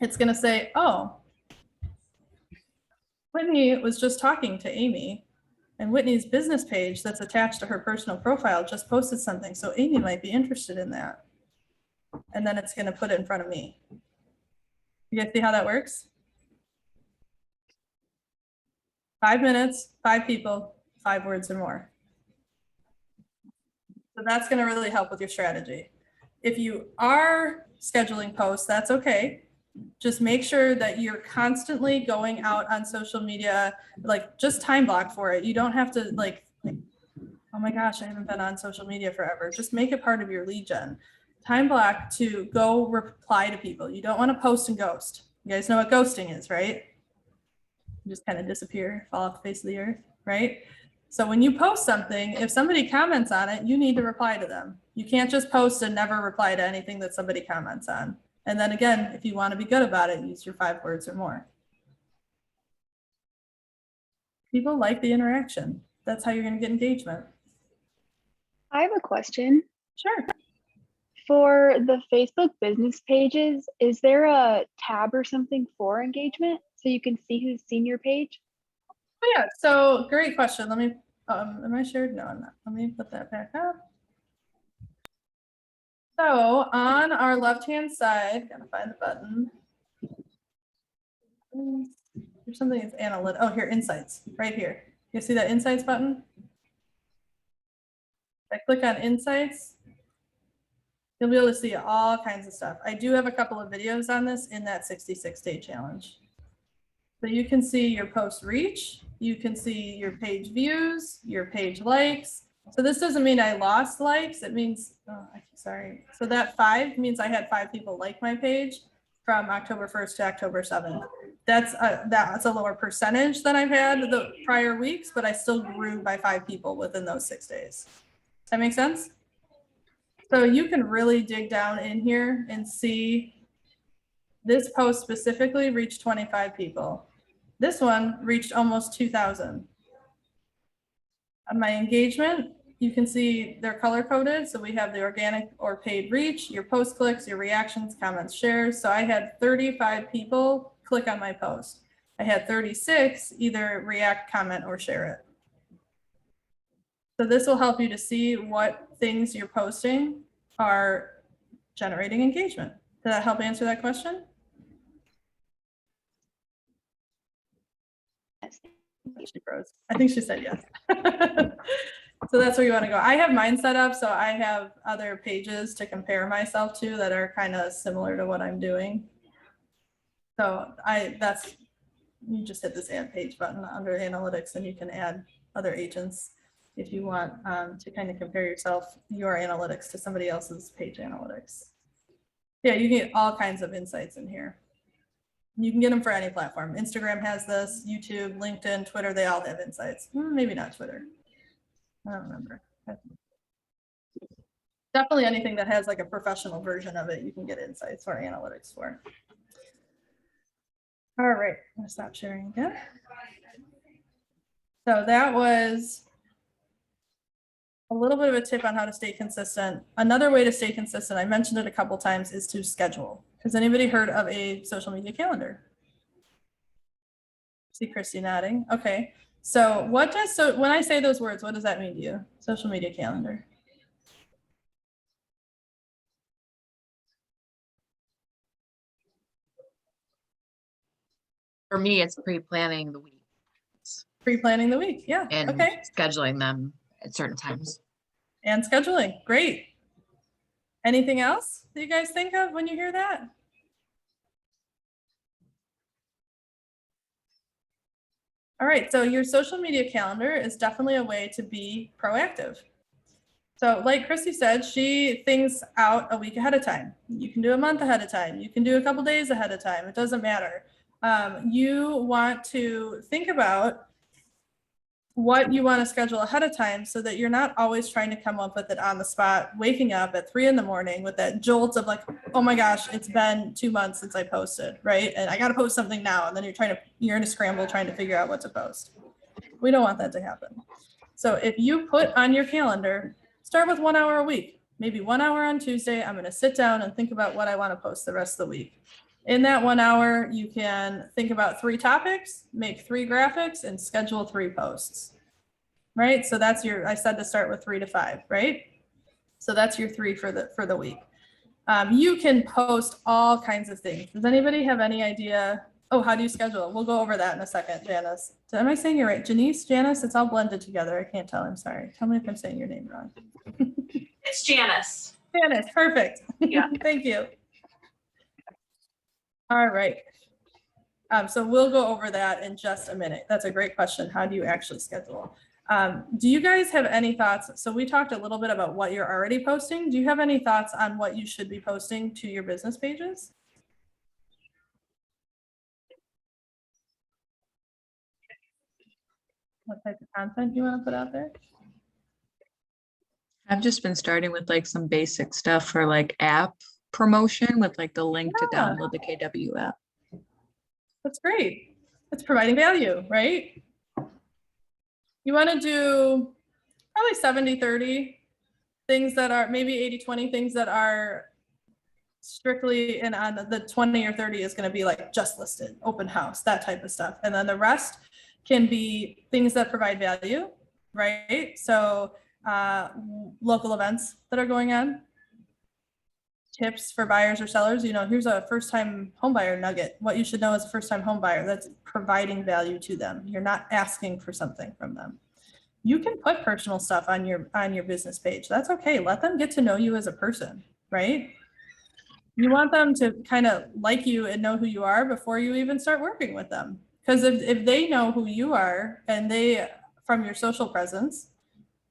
Speaker 1: it's going to say, oh, Whitney was just talking to Amy, and Whitney's business page that's attached to her personal profile just posted something. So Amy might be interested in that. And then it's going to put it in front of me. You guys see how that works? 5 minutes, 5 people, 5 words or more. So that's going to really help with your strategy. If you are scheduling posts, that's okay. Just make sure that you're constantly going out on social media, like just time block for it. You don't have to like, oh my gosh, I haven't been on social media forever. Just make it part of your lead gen. Time block to go reply to people. You don't want to post and ghost. You guys know what ghosting is, right? You just kind of disappear, fall off the face of the earth, right? So when you post something, if somebody comments on it, you need to reply to them. You can't just post and never reply to anything that somebody comments on. And then again, if you want to be good about it, use your 5 words or more. People like the interaction. That's how you're going to get engagement.
Speaker 4: I have a question.
Speaker 1: Sure.
Speaker 4: For the Facebook business pages, is there a tab or something for engagement so you can see who's seen your page?
Speaker 1: Oh, yeah, so great question. Let me, am I shared? No, I'm not. Let me put that back up. So on our left-hand side, gotta find the button. There's something that's analytic. Oh, here, insights, right here. You see that insights button? If I click on insights, you'll be able to see all kinds of stuff. I do have a couple of videos on this in that 66-day challenge. So you can see your post reach, you can see your page views, your page likes. So this doesn't mean I lost likes. It means, oh, sorry. So that 5 means I had 5 people like my page from October 1st to October 7th. That's a lower percentage than I've had the prior weeks, but I still grew by 5 people within those 6 days. Does that make sense? So you can really dig down in here and see this post specifically reached 25 people. This one reached almost 2,000. On my engagement, you can see they're color coded. So we have the organic or paid reach, your post clicks, your reactions, comments, shares. So I had 35 people click on my post. I had 36 either react, comment, or share it. So this will help you to see what things you're posting are generating engagement. Did that help answer that question?
Speaker 4: Yes.
Speaker 1: She froze. I think she said yes. So that's where you want to go. I have mine set up, so I have other pages to compare myself to that are kind of similar to what I'm doing. So you just hit this add page button under analytics, and you can add other agents if you want to kind of compare your analytics to somebody else's page analytics. Yeah, you get all kinds of insights in here. You can get them for any platform. Instagram has this, YouTube, LinkedIn, Twitter, they all have insights. Maybe not Twitter. I don't remember. Definitely anything that has like a professional version of it, you can get insights or analytics for. All right, I'm gonna stop sharing again. So that was a little bit of a tip on how to stay consistent. Another way to stay consistent, I mentioned it a couple times, is to schedule. Has anybody heard of a social media calendar? See Christy nodding. Okay. So when I say those words, what does that mean to you? Social media calendar.
Speaker 2: For me, it's pre-planning the week
Speaker 1: Pre-planning the week. Yeah.
Speaker 2: and
Speaker 1: Okay.
Speaker 2: scheduling them at certain times.
Speaker 1: And scheduling. Great. Anything else that you guys think of when you hear that? All right, so your social media calendar is definitely a way to be proactive. So like Christy said, she thinks out a week ahead of time. You can do a month ahead of time. You can do a couple days ahead of time. It doesn't matter. You want to think about what you want to schedule ahead of time so that you're not always trying to come up with it on the spot, waking up at 3 in the morning with that jolt of like, oh my gosh, it's been 2 months since I posted, right? And I got to post something now. And then you're in a scramble trying to figure out what to post. We don't want that to happen. So if you put on your calendar, start with 1 hour a week, maybe 1 hour on Tuesday, I'm going to sit down and think about what I want to post the rest of the week. In that 1 hour, you can think about 3 topics, make 3 graphics, and schedule 3 posts, right? So that's I said to start with 3 to 5, right? So that's your 3 for the week. You can post all kinds of things. Does anybody have any idea? Oh, how do you schedule? We'll go over that in a second, Janice. Am I saying you're right? Janice, Janice, it's all blended together. I can't tell, I'm sorry. Tell me if I'm saying your name wrong.
Speaker 8: It's Janice.
Speaker 1: Janice, perfect.
Speaker 8: Yeah.
Speaker 1: Thank you. All right. So we'll go over that in just a minute. That's a great question. How do you actually schedule? Do you guys have any thoughts? So we talked a little bit about what you're already posting. Do you have any thoughts on what you should be posting to your business pages? What type of content you want to put out there?
Speaker 5: I've just been starting with like some basic stuff for like app promotion with like the link to
Speaker 1: Yeah.
Speaker 5: download the KW app.
Speaker 1: That's great. It's providing value, right? You want to do probably 70-30 things that are maybe 80-20 things that are strictly, and on the 20 or 30 is going to be like just listed, open house, that type of stuff. And then the rest can be things that provide value, right? So local events that are going on, tips for buyers or sellers. You know, here's a first-time homebuyer nugget. What you should know as a first-time homebuyer, that's providing value to them. You're not asking for something from them. You can put personal stuff on your business page. That's okay. Let them get to know you as a person, right? You want them to kind of like you and know who you are before you even start working with them. Because if they know who you are and from your social presence,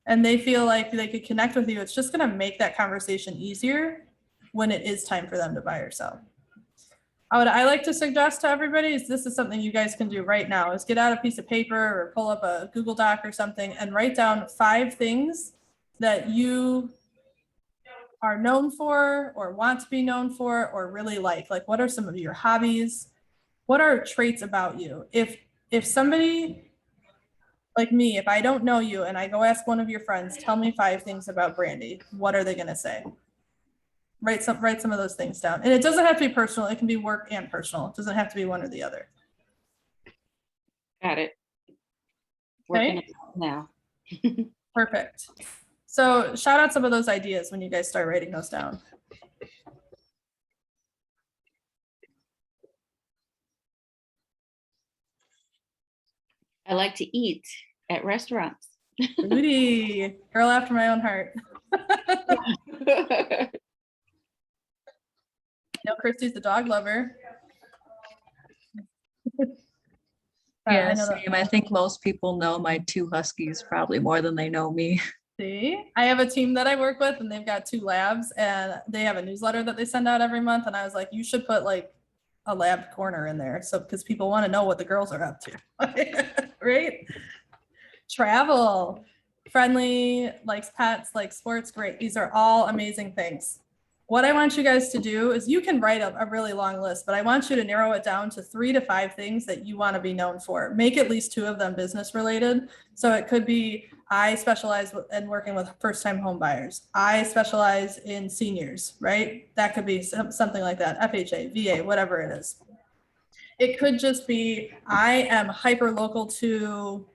Speaker 1: and they feel like they could connect with you, it's just going to make that conversation easier when it is time for them to buy or sell. What I like to suggest to everybody is this is something you guys can do right now, is get out a piece of paper or pull up a Google Doc or something and write down 5 things that you are known for or want to be known for or really like what are some of your hobbies? What are traits about you? If somebody like me, if I don't know you and I go ask one of your friends, tell me 5 things about Brandy, what are they going to say? Write some of those things down. And it doesn't have to be personal. It can be work and personal. It doesn't have to be one or the other.
Speaker 3: Got it.
Speaker 1: Okay.
Speaker 3: Working it out now.
Speaker 1: Perfect. So shout out some of those ideas when you guys start writing those down.
Speaker 3: I like to eat at restaurants.
Speaker 1: Foodie, girl after my own heart. No, Christy's the dog lover.
Speaker 5: Yeah,
Speaker 1: I know that.
Speaker 5: same. I think most people know my 2 huskies probably more than they know me.
Speaker 1: See, I have a team that I work with and they've got 2 labs and they have a newsletter that they send out every month. And I was like, you should put like a lab corner in there. So, because people want to know what the girls are up to, right? Travel, friendly, likes pets, likes sports, great. These are all amazing things. What I want you guys to do is you can write a really long list, but I want you to narrow it down to 3 to 5 things that you want to be known for. Make at least 2 of them business related. So it could be, I specialize in working with first-time home buyers. I specialize in seniors, right? That could be something like that, FHA, VA, whatever it is. It could just be, I am hyper local to,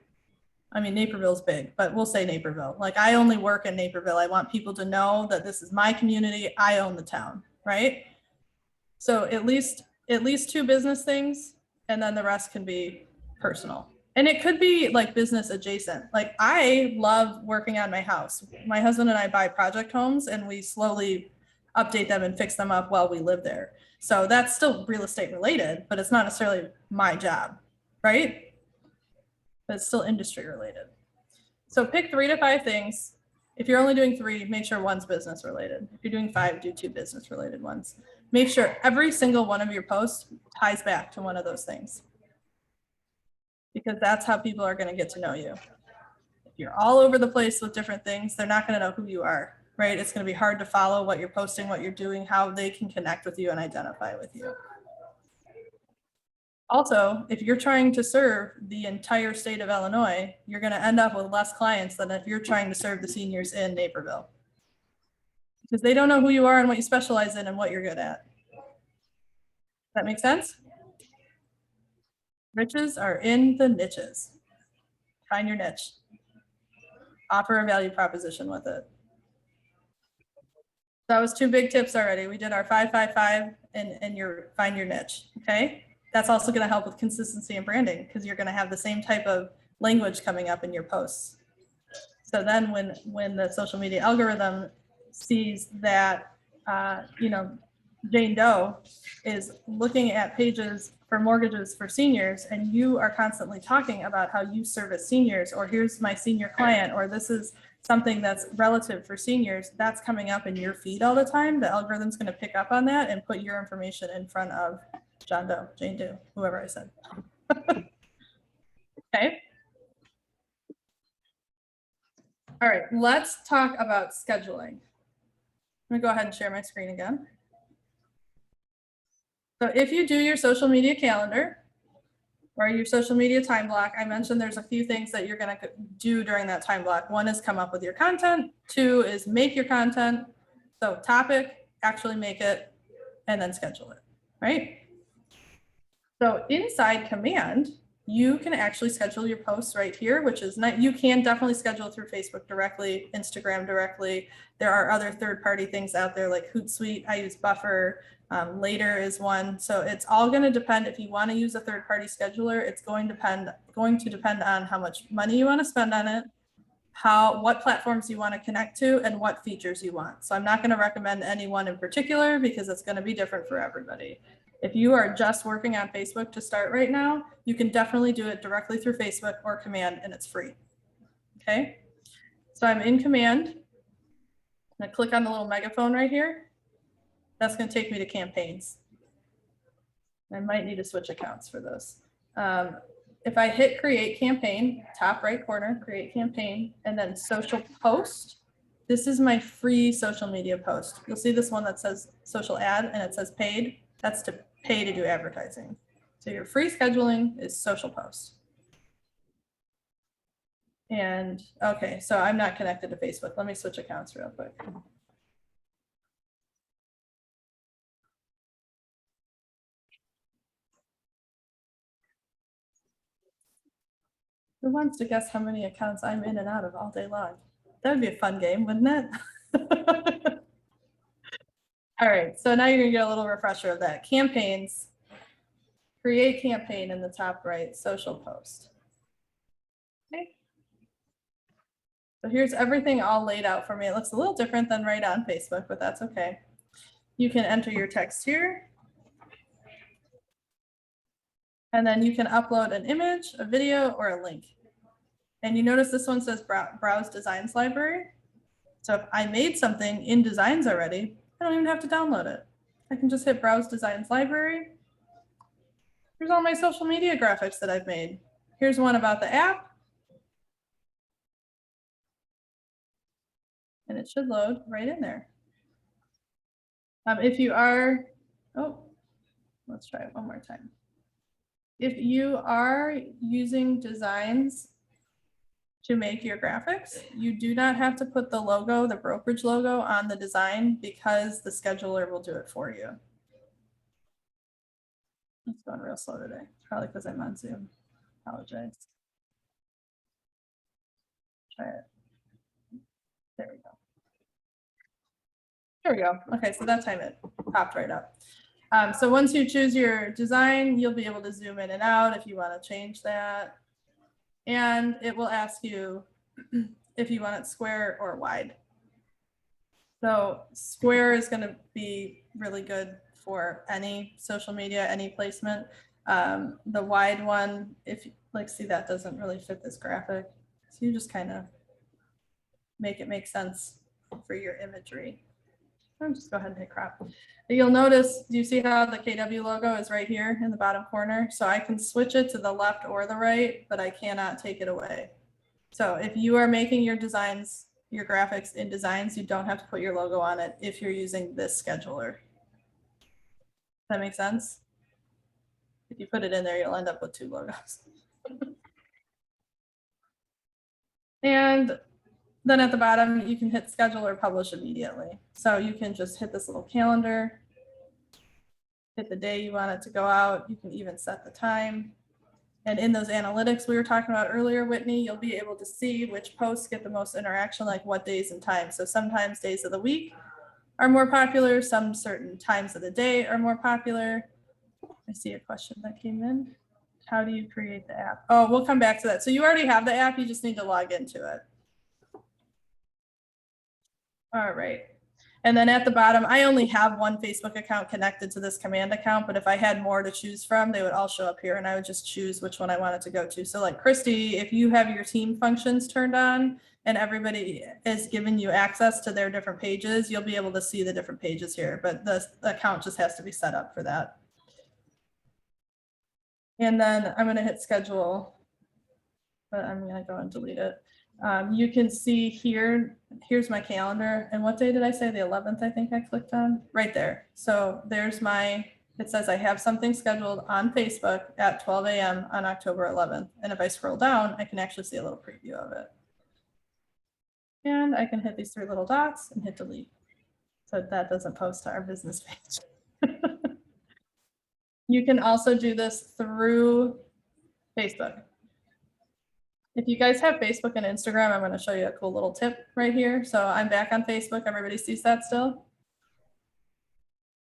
Speaker 1: I mean, Naperville's big, but we'll say Naperville. Like, I only work in Naperville. I want people to know that this is my community. I own the town, right? So at least 2 business things, and then the rest can be personal. And it could be like business adjacent. Like, I love working on my house. My husband and I buy project homes and we slowly update them and fix them up while we live there. So that's still real estate related, but it's not necessarily my job, right? But it's still industry related. So pick 3 to 5 things. If you're only doing 3, make sure one's business related. If you're doing 5, do 2 business related ones. Make sure every single one of your posts ties back to one of those things, because that's how people are going to get to know you. If you're all over the place with different things, they're not going to know who you are, right? It's going to be hard to follow what you're posting, what you're doing, how they can connect with you and identify with you. Also, if you're trying to serve the entire state of Illinois, you're going to end up with less clients than if you're trying to serve the seniors in Naperville, because they don't know who you are and what you specialize in and what you're good at. That make sense? Riches are in the niches. Find your niche. Offer a value proposition with it. That was 2 big tips already. We did our 5, 5, 5 and your find your niche. Okay. That's also going to help with consistency and branding, because you're going to have the same type of language coming up in your posts. So then when the social media algorithm sees that, you know, Jane Doe is looking at pages for mortgages for seniors, and you are constantly talking about how you service seniors, or here's my senior client, or this is something that's relative for seniors, that's coming up in your feed all the time. The algorithm's going to pick up on that and put your information in front of John Doe, Jane Doe, whoever I said. Okay. All right, let's talk about scheduling. Let me go ahead and share my screen again. So if you do your social media calendar or your social media time block, I mentioned there's a few things that you're going to do during that time block. 1 is come up with your content. 2 is make your content. So topic, actually make it, and then schedule it, right? So inside Command, you can actually schedule your posts right here, which is not, you can definitely schedule through Facebook directly, Instagram directly. There are other third-party things out there like Hootsuite. I use Buffer. Later is one. So it's all going to depend. If you want to use a third-party scheduler, it's going to depend on how much money you want to spend on it, what platforms you want to connect to, and what features you want. So I'm not going to recommend any one in particular, because it's going to be different for everybody. If you are just working on Facebook to start right now, you can definitely do it directly through Facebook or Command, and it's free. Okay. So I'm in Command. I'm going to click on the little megaphone right here. That's going to take me to campaigns. I might need to switch accounts for this. If I hit create campaign, top right corner, create campaign, and then social post, this is my free social media post. You'll see this one that says social ad and it says paid. That's to pay to do advertising. So your free scheduling is social post. And okay, so I'm not connected to Facebook. Let me switch accounts real quick. Who wants to guess how many accounts I'm in and out of all day long? That would be a fun game, wouldn't it? All right, so now you're gonna get a little refresher of that. Campaigns. Create campaign in the top right, social post. Okay. So here's everything all laid out for me. It looks a little different than right on Facebook, but that's okay. You can enter your text here. And then you can upload an image, a video, or a link. And you notice this one says Browse Designs Library. So if I made something in Designs already, I don't even have to download it. I can just hit Browse Designs Library. Here's all my social media graphics that I've made. Here's one about the app. And it should load right in there. If you are, let's try it one more time. If you are using Designs to make your graphics, you do not have to put the logo, the brokerage logo, on the design because the scheduler will do it for you. It's going real slow today. Probably because I'm on Zoom. Apologize. Try it. There we go. There we go. Okay, so that time it popped right up. So once you choose your design, you'll be able to zoom in and out if you want to change that. And it will ask you if you want it square or wide. So square is going to be really good for any social media, any placement. The wide one, if like, see, that doesn't really fit this graphic. So you just kind of make it make sense for your imagery. I'll just go ahead and hit crop. You'll notice, do you see how the KW logo is right here in the bottom corner? So I can switch it to the left or the right, but I cannot take it away. So if you are making your designs, your graphics in Designs, you don't have to put your logo on it if you're using this scheduler. Does that make sense? If you put it in there, you'll end up with two logos. And then at the bottom, you can hit schedule or publish immediately. So you can just hit this little calendar, hit the day you want it to go out. You can even set the time. And in those analytics we were talking about earlier, Whitney, you'll be able to see which posts get the most interaction, like what days and times. So sometimes days of the week are more popular. Some certain times of the day are more popular. I see a question that came in. How do you create the app? Oh, we'll come back to that. So you already have the app. You just need to log into it. All right. And then at the bottom, I only have one Facebook account connected to this command account, but if I had more to choose from, they would all show up here and I would just choose which one I wanted to go to. So like Christy, if you have your team functions turned on and everybody is giving you access to their different pages, you'll be able to see the different pages here, but the account just has to be set up for that. And then I'm going to hit schedule, but I'm going to go and delete it. You can see here, here's my calendar. And what day did I say? The 11th, I think I clicked on right there. So there's my, it says I have something scheduled on Facebook at 12 a.m. on October 11th. And if I scroll down, I can actually see a little preview of it. And I can hit these three little dots and hit delete. So that doesn't post to our business page. You can also do this through Facebook. If you guys have Facebook and Instagram, I'm going to show you a cool little tip right here. So I'm back on Facebook. Everybody sees that still?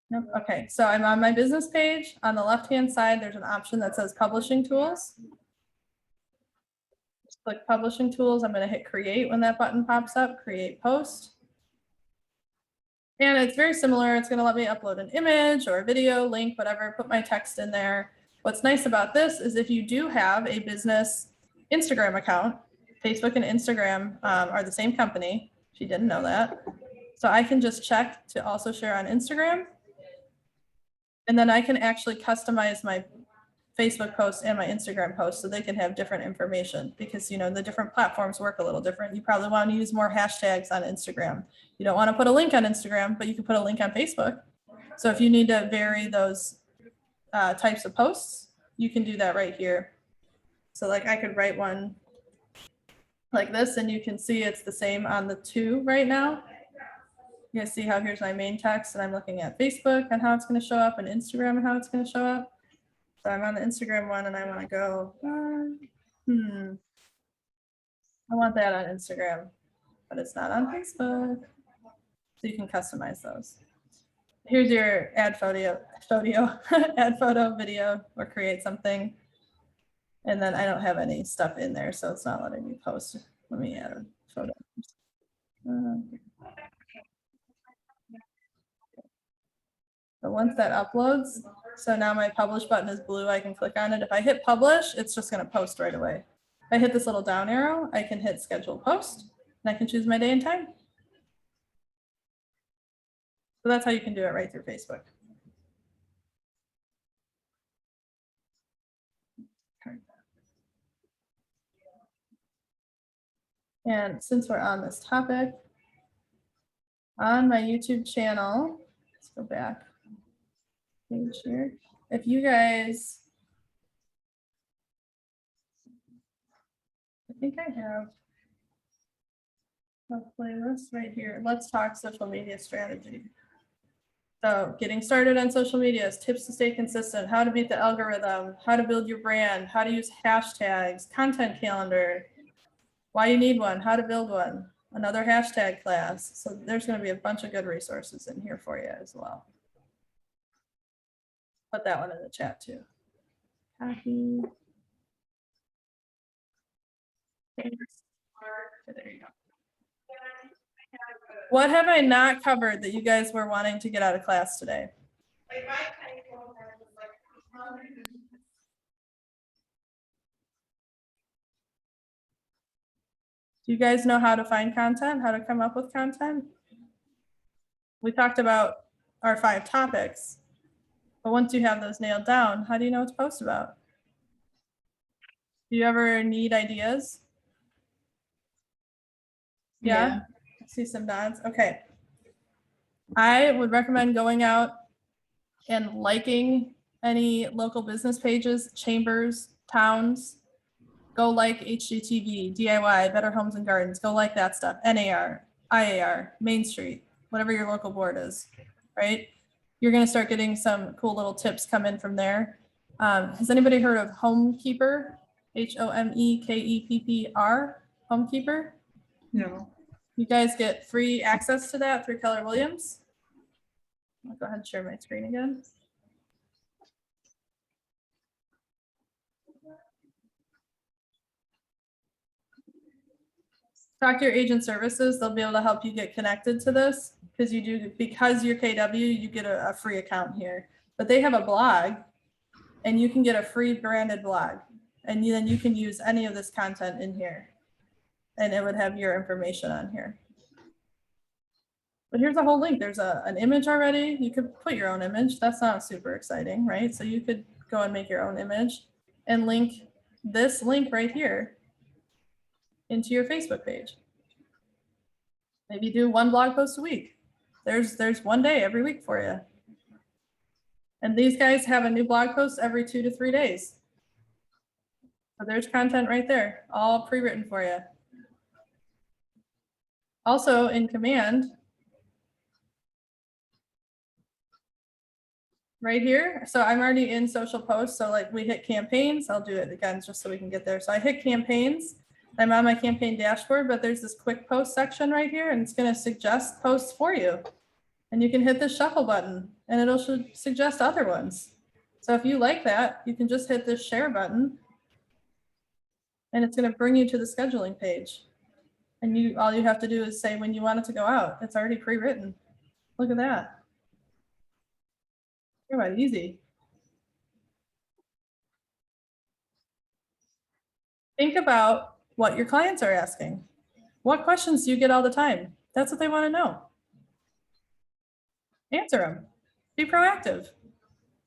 Speaker 1: Yep. Okay, so I'm on my business page. On the left-hand side, there's an option that says Publishing Tools. Just click Publishing Tools. I'm going to hit Create when that button pops up, Create Post. And it's very similar. It's going to let me upload an image or a video, link, whatever, put my text in there. What's nice about this is if you do have a business Instagram account, Facebook and Instagram are the same company. She didn't know that. So I can just check to also share on Instagram. And then I can actually customize my Facebook posts and my Instagram posts so they can have different information because, you know, the different platforms work a little different. You probably want to use more hashtags on Instagram. You don't want to put a link on Instagram, but you can put a link on Facebook. So if you need to vary those types of posts, you can do that right here. So like I could write one like this and you can see it's the same on the two right now. You guys see how here's my main text and I'm looking at Facebook and how it's going to show up and Instagram and how it's going to show up. So I'm on the Instagram one and I want to go, I want that on Instagram. but it's not on Facebook. So you can customize those. Here's your add photo, add photo, video, or create something. And then I don't have any stuff in there, so it's not letting me post. Let me add a photo. So once that uploads, so now my publish button is blue, I can click on it. If I hit publish, it's just gonna post right away. If I hit this little down arrow, I can hit schedule post, and I can choose my day and time. So that's how you can do it right through Facebook. And since we're on this topic, on my YouTube channel, let's go back page here. If you guys, I think I have a playlist right here. Let's talk social media strategy. So getting started on social media is tips to stay consistent, how to beat the algorithm, how to build your brand, how to use hashtags, content calendar, why you need one, how to build one, another hashtag class. So there's going to be a bunch of good resources in here for you as well. Put that one in the chat too. Copy. Okay, there you go. What have I not covered that you guys were wanting to get out of class today? Do you guys know how to find content, how to come up with content? We talked about our 5 topics, but once you have those nailed down, how do you know what to post about? Do you ever need ideas? Yeah. I see some nods. Okay. I would recommend going out and liking any local business pages, chambers, towns. Go like HGTV, DIY, Better Homes and Gardens. Go like that stuff. NAR, IAR, Main Street, whatever your local board is, right? You're going to start getting some cool little tips come in from there. Has anybody heard of Homekeeper? HOMEKEPPR, Homekeeper?
Speaker 5: No.
Speaker 1: You guys get free access to that through Keller Williams. I'll go ahead and share my screen again. Talk to your agent services. They'll be able to help you get connected to this because you're KW, you get a free account here. But they have a blog and you can get a free branded blog. And then you can use any of this content in here. And it would have your information on here. But here's a whole link. There's an image already. You could put your own image. That's not super exciting, right? So you could go and make your own image and link this link right here into your Facebook page. Maybe do 1 blog post a week. There's one day every week for you. And these guys have a new blog post every 2 to 3 days. So there's content right there, all pre-written for you. Also in command, right here. So I'm already in social posts. So like we hit campaigns. I'll do it again just so we can get there. So I hit campaigns. I'm on my campaign dashboard, but there's this quick post section right here and it's going to suggest posts for you. And you can hit the shuffle button and it'll suggest other ones. So if you like that, you can just hit this share button and it's going to bring you to the scheduling page. And all you have to do is say when you want it to go out. It's already pre-written. Look at that. Quite easy. Think about what your clients are asking. What questions do you get all the time? That's what they want to know. Answer them. Be proactive.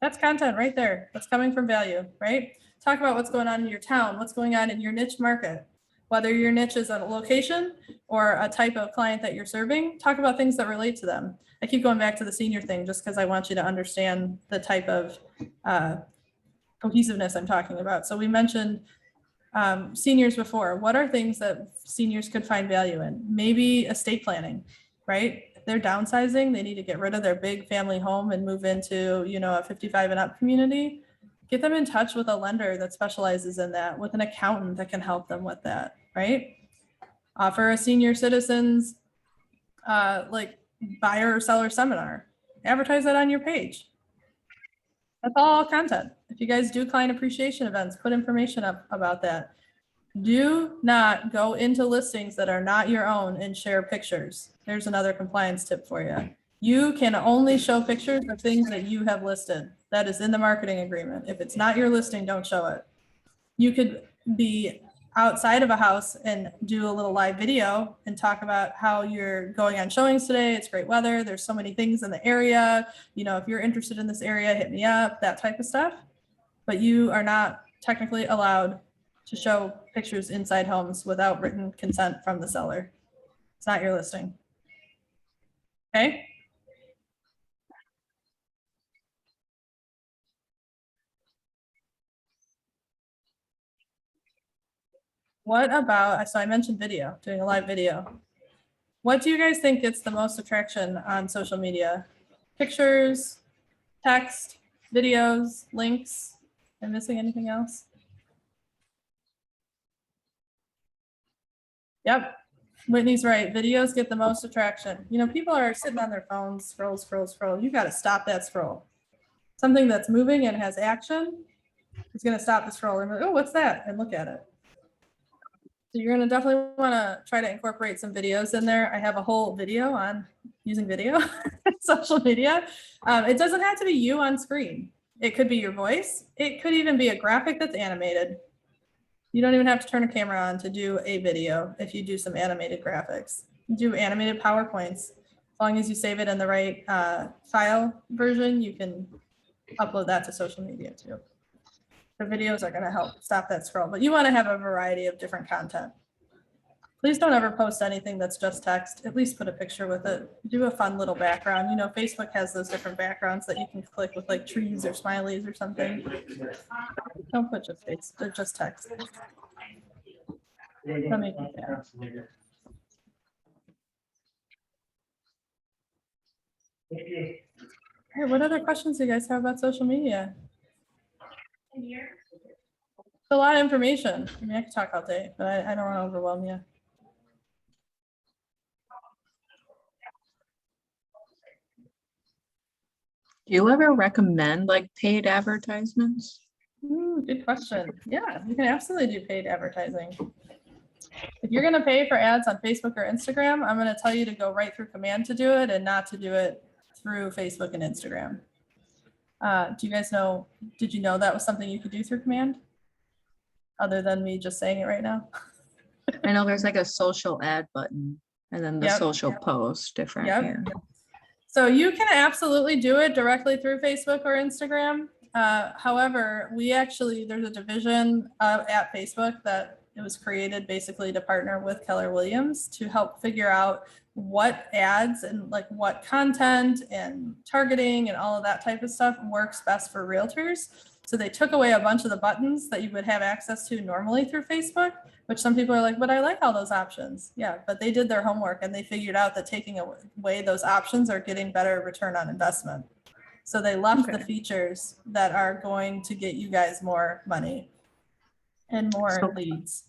Speaker 1: That's content right there. That's coming from value, right? Talk about what's going on in your town, what's going on in your niche market. Whether your niche is a location or a type of client that you're serving, talk about things that relate to them. I keep going back to the senior thing just because I want you to understand the type of cohesiveness I'm talking about. So we mentioned seniors before. What are things that seniors could find value in? Maybe estate planning, right? If they're downsizing, they need to get rid of their big family home and move into, a 55 and up community. Get them in touch with a lender that specializes in that, with an accountant that can help them with that, right? Offer a senior citizens like buyer or seller seminar. Advertise that on your page. That's all content. If you guys do client appreciation events, put information up about that. Do not go into listings that are not your own and share pictures. There's another compliance tip for you. You can only show pictures of things that you have listed. That is in the marketing agreement. If it's not your listing, don't show it. You could be outside of a house and do a little live video and talk about how you're going on showings today. It's great weather. There's so many things in the area. You know, if you're interested in this area, hit me up, that type of stuff. But you are not technically allowed to show pictures inside homes without written consent from the seller. It's not your listing. Okay. What about, so I mentioned video, doing a live video. What do you guys think gets the most attraction on social media? Pictures, text, videos, links? Am I missing anything else? Yep, Whitney's right. Videos get the most attraction. You know, people are sitting on their phones, scroll, scroll, scroll. You got to stop that scroll. Something that's moving and has action is going to stop the scroll and, oh, what's that? And look at it. So you're going to definitely want to try to incorporate some videos in there. I have a whole video on using video social media. It doesn't have to be you on screen. It could be your voice. It could even be a graphic that's animated. You don't even have to turn a camera on to do a video if you do some animated graphics. Do animated PowerPoints. As long as you save it in the right file version, you can upload that to social media too. The videos are going to help stop that scroll, but you want to have a variety of different content. Please don't ever post anything that's just text. At least put a picture with it. Do a fun little background. You know, Facebook has those different backgrounds that you can click with like trees or smileys or something. Don't put just face, just text. Let me do that. Hey, what other questions do you guys have about social media? It's a lot of information. I mean, I could talk all day, but I don't want to overwhelm you.
Speaker 5: Do you ever recommend like paid advertisements?
Speaker 1: Ooh, good question. Yeah, you can absolutely do paid advertising. If you're going to pay for ads on Facebook or Instagram, I'm going to tell you to go right through command to do it and not to do it through Facebook and Instagram. Do you guys know, did you know that was something you could do through command? Other than me just saying it right now?
Speaker 5: I know there's like a social ad button and then the
Speaker 1: Yep.
Speaker 5: social post different.
Speaker 1: Yep.
Speaker 5: Yeah.
Speaker 1: So you can absolutely do it directly through Facebook or Instagram. However, there's a division at Facebook that it was created basically to partner with Keller Williams to help figure out what ads and like what content and targeting and all of that type of stuff works best for realtors. So they took away a bunch of the buttons that you would have access to normally through Facebook, which some people are like, but I like all those options. Yeah, but they did their homework and they figured out that taking away those options are getting better return on investment. So they left the features that are going to get you guys more money and more leads.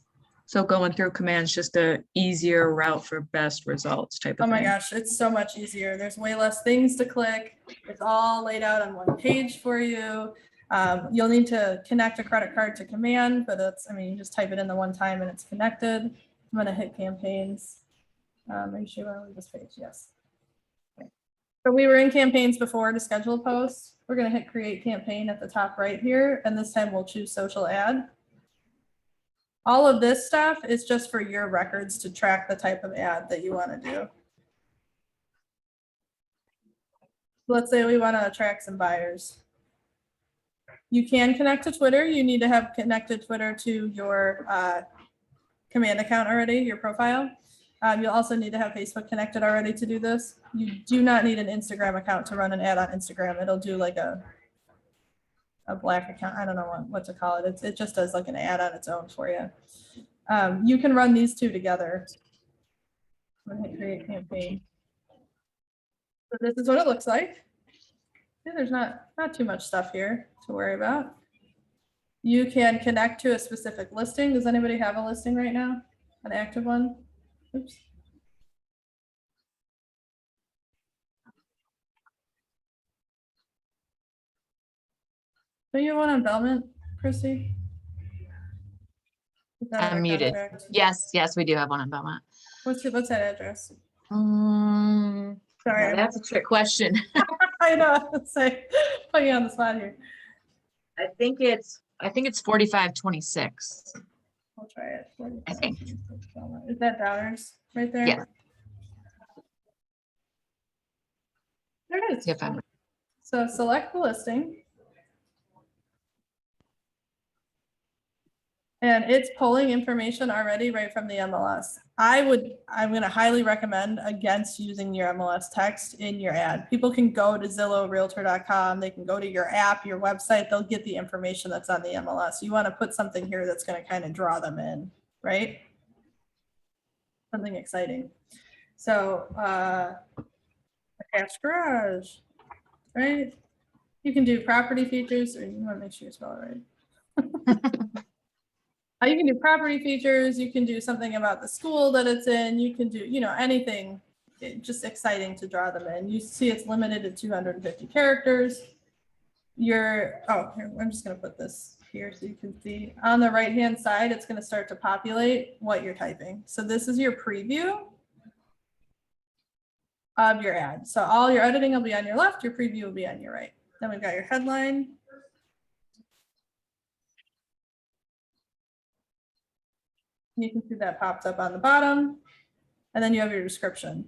Speaker 5: So going through commands, just a easier route for best results type of thing.
Speaker 1: Oh my gosh, it's so much easier. There's way less things to click. It's all laid out on one page for you. You'll need to connect a credit card to command, but you just type it in the one time and it's connected. I'm gonna hit campaigns. Are you sure I want this page? Yes. Okay. So we were in campaigns before to schedule a post. We're gonna hit create campaign at the top right here, and this time we'll choose social ad. All of this stuff is just for your records to track the type of ad that you want to do. Let's say we want to attract some buyers. You can connect to Twitter. You need to have connected Twitter to your command account already, your profile. You'll also need to have Facebook connected already to do this. You do not need an Instagram account to run an ad on Instagram. It'll do like a black account. I don't know what to call it. It just does like an ad on its own for you. You can run these two together. I'm going to hit create campaign. So this is what it looks like. Yeah, there's not too much stuff here to worry about. You can connect to a specific listing. Does anybody have a listing right now? An active one? Oops. Do you want on Belmont, Chrissy? Is that
Speaker 2: I'm
Speaker 1: our
Speaker 2: muted.
Speaker 1: contract?
Speaker 2: Yes, yes, we do have one in Belmont.
Speaker 1: What's that address?
Speaker 2: Now
Speaker 1: Sorry,
Speaker 2: that's a trick question.
Speaker 1: I know. Say, put you on the spot here.
Speaker 2: I think it's 4526.
Speaker 1: I'll try it.
Speaker 2: I think.
Speaker 1: Is that Downers right there?
Speaker 2: Yeah.
Speaker 1: There it is.
Speaker 2: See if I'm
Speaker 1: So select the listing. And it's pulling information already right from the MLS. I'm going to highly recommend against using your MLS text in your ad. People can go to Zillow, Realtor.com. They can go to your app, your website. They'll get the information that's on the MLS. You want to put something here that's going to kind of draw them in, right? Something exciting. So attached garage, right? You can do property features, or you want to make sure you spell it right. You can do property features, you can do something about the school that it's in, you can do, anything just exciting to draw them in. You see it's limited to 250 characters. Here, I'm just gonna put this here so you can see. On the right-hand side, it's gonna start to populate what you're typing. So this is your preview of your ad. So all your editing will be on your left, your preview will be on your right. Then we've got your headline. You can see that pops up on the bottom. And then you have your description.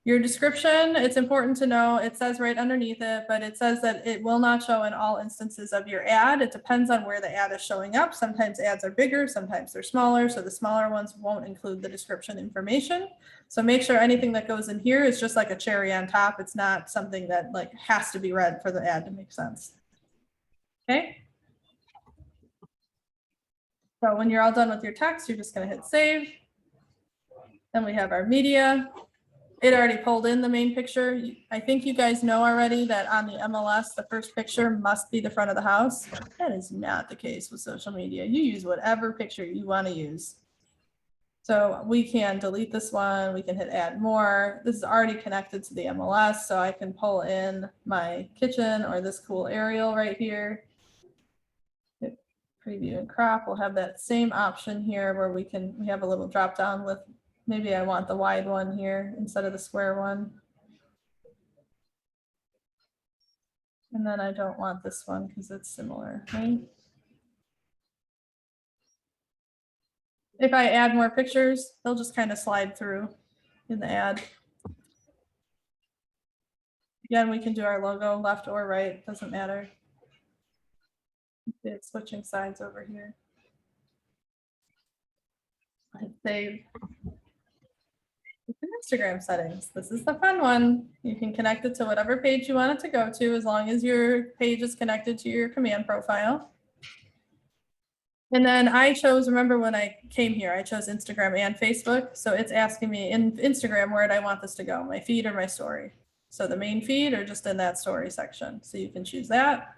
Speaker 1: Your description, it's important to know, it says right underneath it, but it says that it will not show in all instances of your ad. It depends on where the ad is showing up. Sometimes ads are bigger, sometimes they're smaller. So the smaller ones won't include the description information. So make sure anything that goes in here is just like a cherry on top. It's not something that has to be read for the ad to make sense. Okay. So when you're all done with your text, you're just going to hit save. Then we have our media. It already pulled in the main picture. I think you guys know already that on the MLS, the first picture must be the front of the house. That is not the case with social media. You use whatever picture you want to use. So we can delete this one. We can hit add more. This is already connected to the MLS, so I can pull in my kitchen or this cool aerial right here. Preview and crop, we'll have that same option here where we have a little drop down with, maybe I want the wide one here instead of the square one. And then I don't want this one because it's similar, right? If I add more pictures, they'll just kind of slide through in the ad. Again, we can do our logo left or right, doesn't matter. It's switching sides over here. Hit save. Instagram settings. This is the fun one. You can connect it to whatever page you want it to go to, as long as your page is connected to your command profile. And then I chose, remember when I came here, I chose Instagram and Facebook. So it's asking me in Instagram, where do I want this to go? My feed or my story? So the main feed or just in that story section. So you can choose that.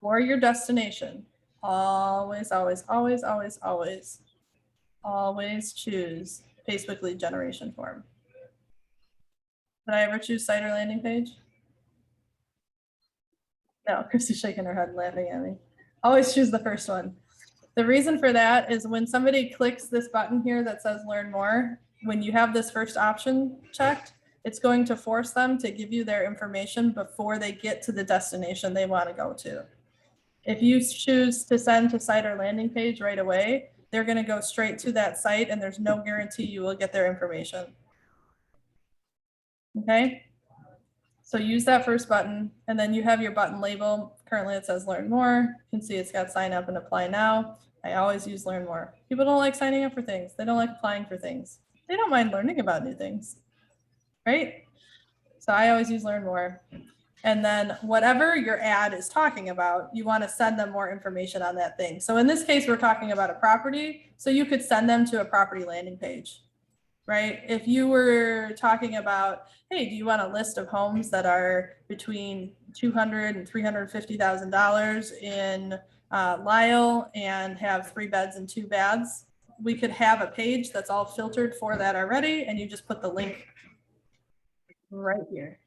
Speaker 1: Or your destination. Always, always, always, always, always, always choose Facebook lead generation form. Did I ever choose site or landing page? No, Christy's shaking her head and laughing at me. Always choose the first one. The reason for that is when somebody clicks this button here that says learn more, when you have this first option checked, it's going to force them to give you their information before they get to the destination they want to go to. If you choose to send to site or landing page right away, they're going to go straight to that site and there's no guarantee you will get their information. Okay, so use that first button and then you have your button label. Currently it says learn more. You can see it's got sign up and apply now. I always use learn more. People don't like signing up for things. They don't like applying for things. They don't mind learning about new things, right? So I always use learn more. And then whatever your ad is talking about, you want to send them more information on that thing. So in this case, we're talking about a property. So you could send them to a property landing page, right? If you were talking about, hey, do you want a list of homes that are between $200,000 and $350,000 in Lisle and have 3 beds and 2 baths? we could have a page that's all filtered for that already, and you just put the link right here.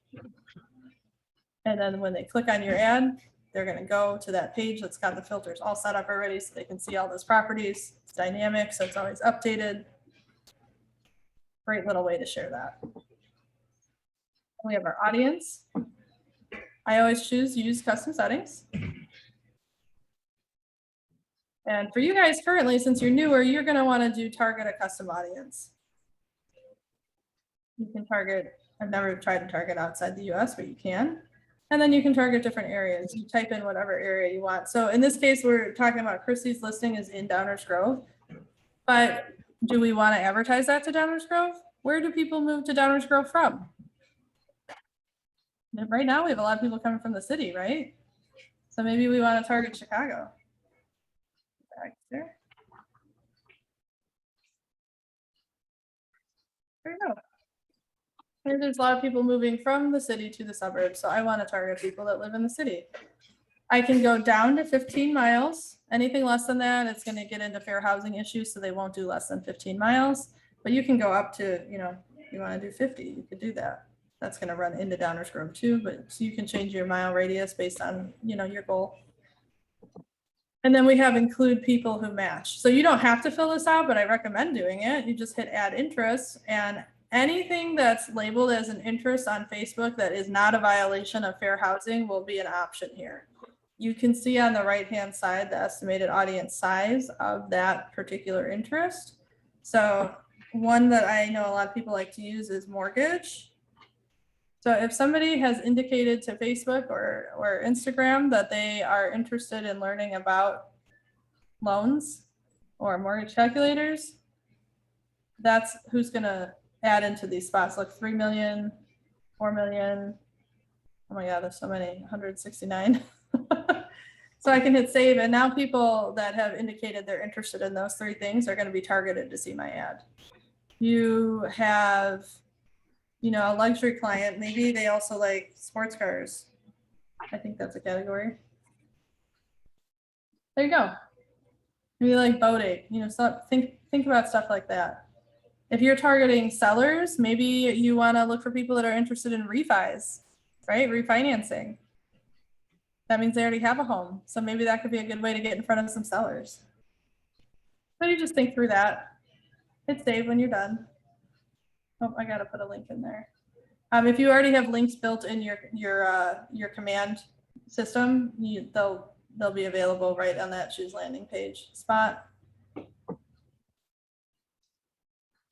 Speaker 1: And then when they click on your ad, they're going to go to that page that's got the filters all set up already, so they can see all those properties. It's dynamic, so it's always updated. Great little way to share that. We have our audience. I always choose use custom settings. And for you guys currently, since you're newer, you're going to want to do target a custom audience. You can target, I've never tried to target outside the US, but you can. And then you can target different areas. You type in whatever area you want. So in this case, we're talking about Christy's listing is in Downers Grove. But do we want to advertise that to Downers Grove? Where do people move to Downers Grove from? Right now, we have a lot of people coming from the city, right? So maybe we want to target Chicago. Back there. There you go. There's a lot of people moving from the city to the suburbs, so I want to target people that live in the city. I can go down to 15 miles. Anything less than that, it's going to get into fair housing issues, so they won't do less than 15 miles. But you can go up to, you know, if you want to do 50, you could do that. That's going to run into Downers Grove too, but so you can change your mile radius based on, you know, your goal. And then we have include people who match. So you don't have to fill this out, but I recommend doing it. You just hit add interests, and anything that's labeled as an interest on Facebook that is not a violation of fair housing will be an option here. You can see on the right-hand side the estimated audience size of that particular interest. So one that I know a lot of people like to use is mortgage. So if somebody has indicated to Facebook or Instagram that they are interested in learning about loans or mortgage calculators, that's who's going to add into these spots. Like 3 million, 4 million. Oh my God, there's so many, 169. So I can hit save, and now people that have indicated they're interested in those three things are going to be targeted to see my ad. You have, you know, a luxury client, maybe they also like sports cars. I think that's a category. There you go. Maybe like boating, you know, so think about stuff like that. If you're targeting sellers, maybe you want to look for people that are interested in refis, right? Refinancing. That means they already have a home. So maybe that could be a good way to get in front of some sellers. So you just think through that. Hit save when you're done. Oh, I got to put a link in there. If you already have links built in your command system, they'll be available right on that choose landing page spot.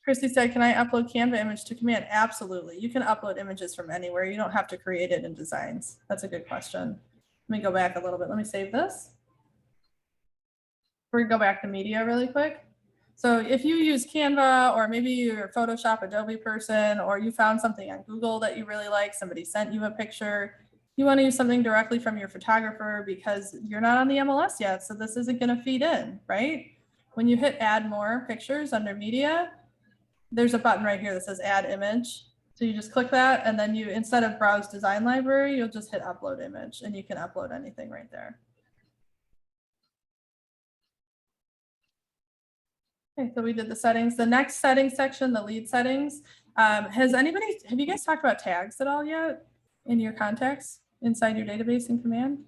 Speaker 1: Christy said, can I upload Canva image to command? Absolutely. You can upload images from anywhere. You don't have to create it in Designs. That's a good question. Let me go back a little bit. Let me save this. We're gonna go back to media really quick. So if you use Canva, or maybe you're a Photoshop Adobe person, or you found something on Google that you really like, somebody sent you a picture, you want to use something directly from your photographer because you're not on the MLS yet, so this isn't going to feed in, right? When you hit add more pictures under media, there's a button right here that says add image. So you just click that, and then you, instead of browse design library, you'll just hit upload image, and you can upload anything right there. Okay, so we did the settings. The next settings section, the lead settings. Have you guys talked about tags at all yet in your contacts inside your database in Command?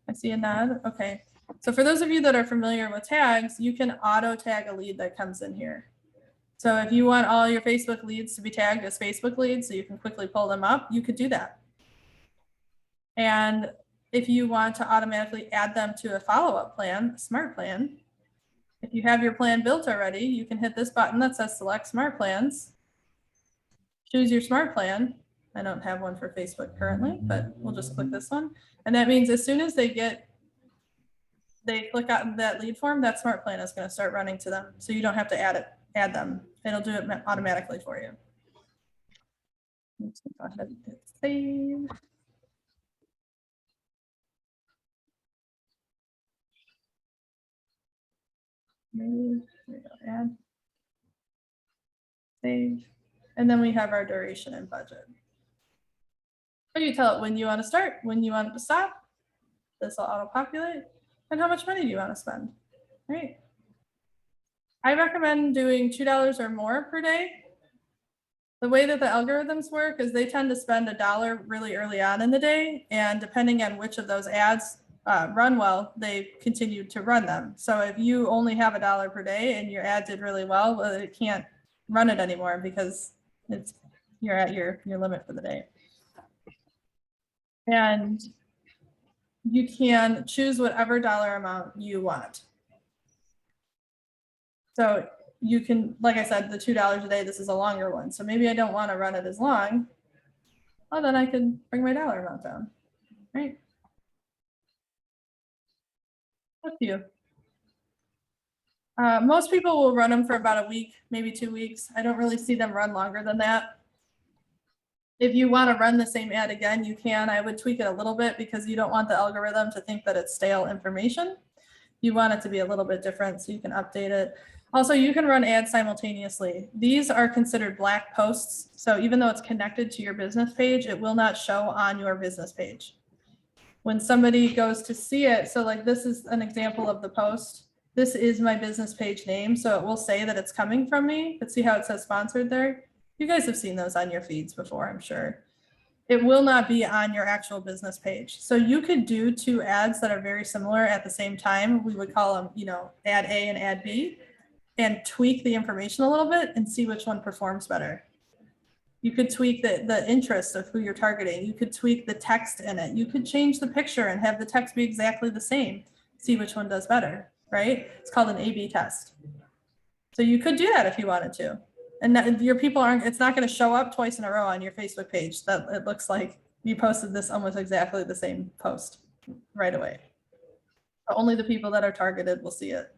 Speaker 1: I see a nod. Okay. So for those of you that are familiar with tags, you can auto tag a lead that comes in here. So if you want all your Facebook leads to be tagged as Facebook leads so you can quickly pull them up, you could do that. And if you want to automatically add them to a follow-up plan, a smart plan, if you have your plan built already, you can hit this button that says select smart plans, choose your smart plan. I don't have one for Facebook currently, but we'll just click this one. And that means as soon as they click on that lead form, that smart plan is going to start running to them. So you don't have to add them. It'll do it automatically for you. Let's go ahead and hit save. There we go, add, save, and then we have our duration and budget. So you tell it when you want to start, when you want it to stop. This will auto-populate, and how much money do you want to spend, right? I recommend doing $2 or more per day. The way that the algorithms work is they tend to spend $1 really early on in the day, and depending on which of those ads run well, they continue to run them. So if you only have $1 per day and your ad did really well, it can't run it anymore because you're at your limit for the day. And you can choose whatever dollar amount you want. So you can, like I said, the $2 a day, this is a longer one. So maybe I don't want to run it as long. Well, then I can bring my dollar amount down, right? Up to you. Most people will run them for about a week, maybe 2 weeks. I don't really see them run longer than that. If you want to run the same ad again, you can. I would tweak it a little bit because you don't want the algorithm to think that it's stale information. You want it to be a little bit different so you can update it. Also, you can run ads simultaneously. These are considered black posts. So even though it's connected to your business page, it will not show on your business page. When somebody goes to see it, so like this is an example of the post. This is my business page name. So it will say that it's coming from me, but see how it says sponsored there? You guys have seen those on your feeds before, I'm sure. It will not be on your actual business page. So you could do 2 ads that are very similar at the same time. We would call them, you know, ad A and ad B, and tweak the information a little bit and see which one performs better. You could tweak the interest of who you're targeting. You could tweak the text in it. You could change the picture and have the text be exactly the same. See which one does better, right? It's called an A/B test. So you could do that if you wanted to. And that, your people aren't, it's not going to show up twice in a row on your Facebook page that it looks like you posted this almost exactly the same post right away. But only the people that are targeted will see it.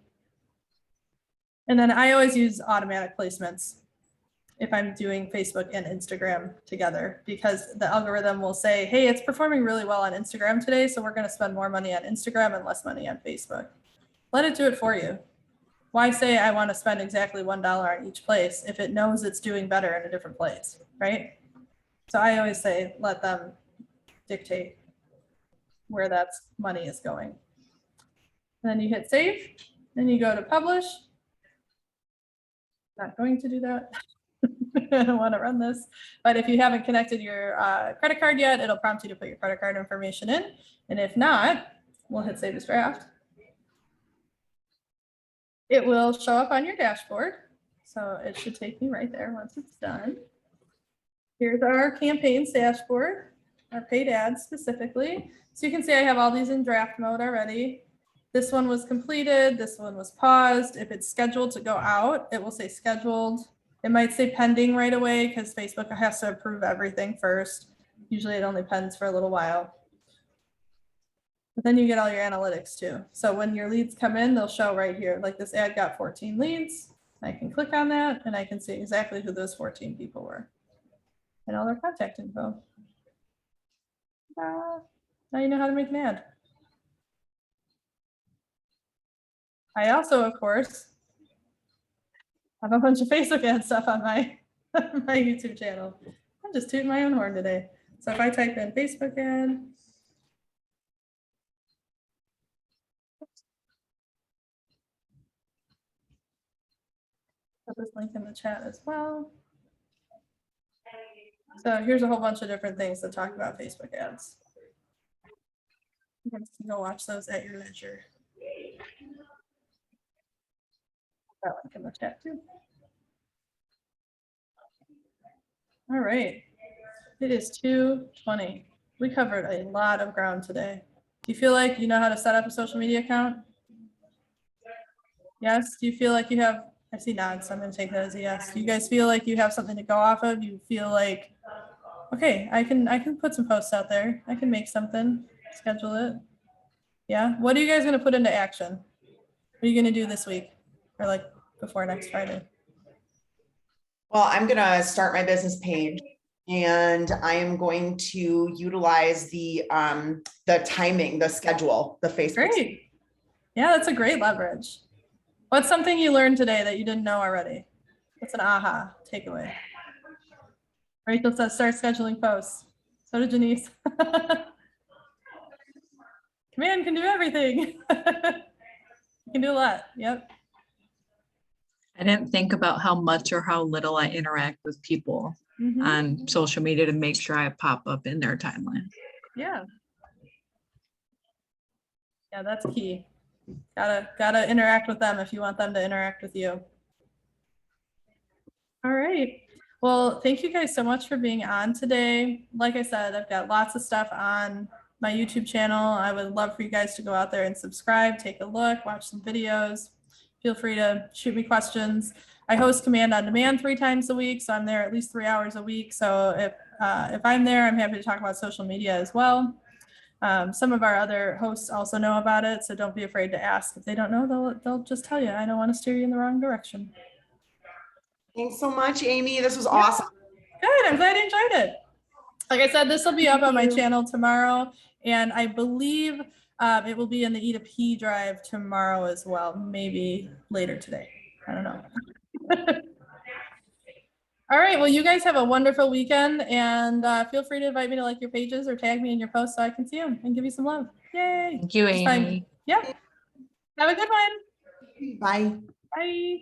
Speaker 1: And then I always use automatic placements if I'm doing Facebook and Instagram together, because the algorithm will say, hey, it's performing really well on Instagram today, so we're going to spend more money on Instagram and less money on Facebook. Let it do it for you. Why say I want to spend exactly $1 on each place if it knows it's doing better in a different place, right? So I always say, let them dictate where that money is going. And then you hit save, then you go to publish. Not going to do that. I don't want to run this, but if you haven't connected your credit card yet, it'll prompt you to put your credit card information in. And if not, we'll hit save as draft. It will show up on your dashboard. So it should take me right there once it's done. Here's our campaigns dashboard, our paid ads specifically. So you can see I have all these in draft mode already. This one was completed. This one was paused. If it's scheduled to go out, it will say scheduled. It might say pending right away because Facebook has to approve everything first. Usually it only pends for a little while. But then you get all your analytics too. So when your leads come in, they'll show right here, like this ad got 14 leads. I can click on that and I can see exactly who those 14 people were and all their contact info. Now you know how to make an ad. I also, of course, have a bunch of Facebook ad stuff on my, my YouTube channel. I'm just tooting my own horn today. So if I type in Facebook ad, put this link in the chat as well. So here's a whole bunch of different things that talk about Facebook ads. You can go watch those at your leisure. That link in the chat too. All right, it is 2:20. We covered a lot of ground today. Do you feel like you know how to set up a social media account? Yes. Do you feel like you have, I see nods, so I'm going to take that as a yes. Do you guys feel like you have something to go off of? You feel like, okay, I can put some posts out there. I can make something, schedule it. Yeah. What are you guys going to put into action? What are you going to do this week or like before next Friday?
Speaker 7: Well, I'm going to start my business page and I am going to utilize the timing, the schedule, the Facebook.
Speaker 1: Great. Yeah, that's a great leverage. What's something you learned today that you didn't know already? What's an aha takeaway? Rachel says start scheduling posts. So did Janice. Command can do everything. You can do a lot. Yep.
Speaker 5: I didn't think about how much or how little I interact with people
Speaker 1: Mhm.
Speaker 5: on social media to make sure I pop up in their timeline.
Speaker 1: Yeah. Yeah, that's key. Gotta interact with them if you want them to interact with you. All right. Well, thank you guys so much for being on today. Like I said, I've got lots of stuff on my YouTube channel. I would love for you guys to go out there and subscribe, take a look, watch some videos. Feel free to shoot me questions. I host Command on Demand 3 times a week, so I'm there at least 3 hours a week. So if I'm there, I'm happy to talk about social media as well. Some of our other hosts also know about it, so don't be afraid to ask. If they don't know, they'll just tell you. I don't want to steer you in the wrong direction.
Speaker 7: Thanks so much, Amy. This was awesome.
Speaker 1: Good. I'm glad you enjoyed it. Like I said, this will be up on my
Speaker 4: Thank you.
Speaker 1: channel tomorrow, and I believe it will be in the E2P drive tomorrow as well, maybe later today. I don't know. All right. Well, you guys have a wonderful weekend, and feel free to invite me to like your pages or tag me in your posts so I can see them and give you some love. Yay.
Speaker 2: Thank you,
Speaker 1: Just find-
Speaker 2: Amy.
Speaker 1: Yep. Have a good one.
Speaker 7: Bye.
Speaker 1: Bye.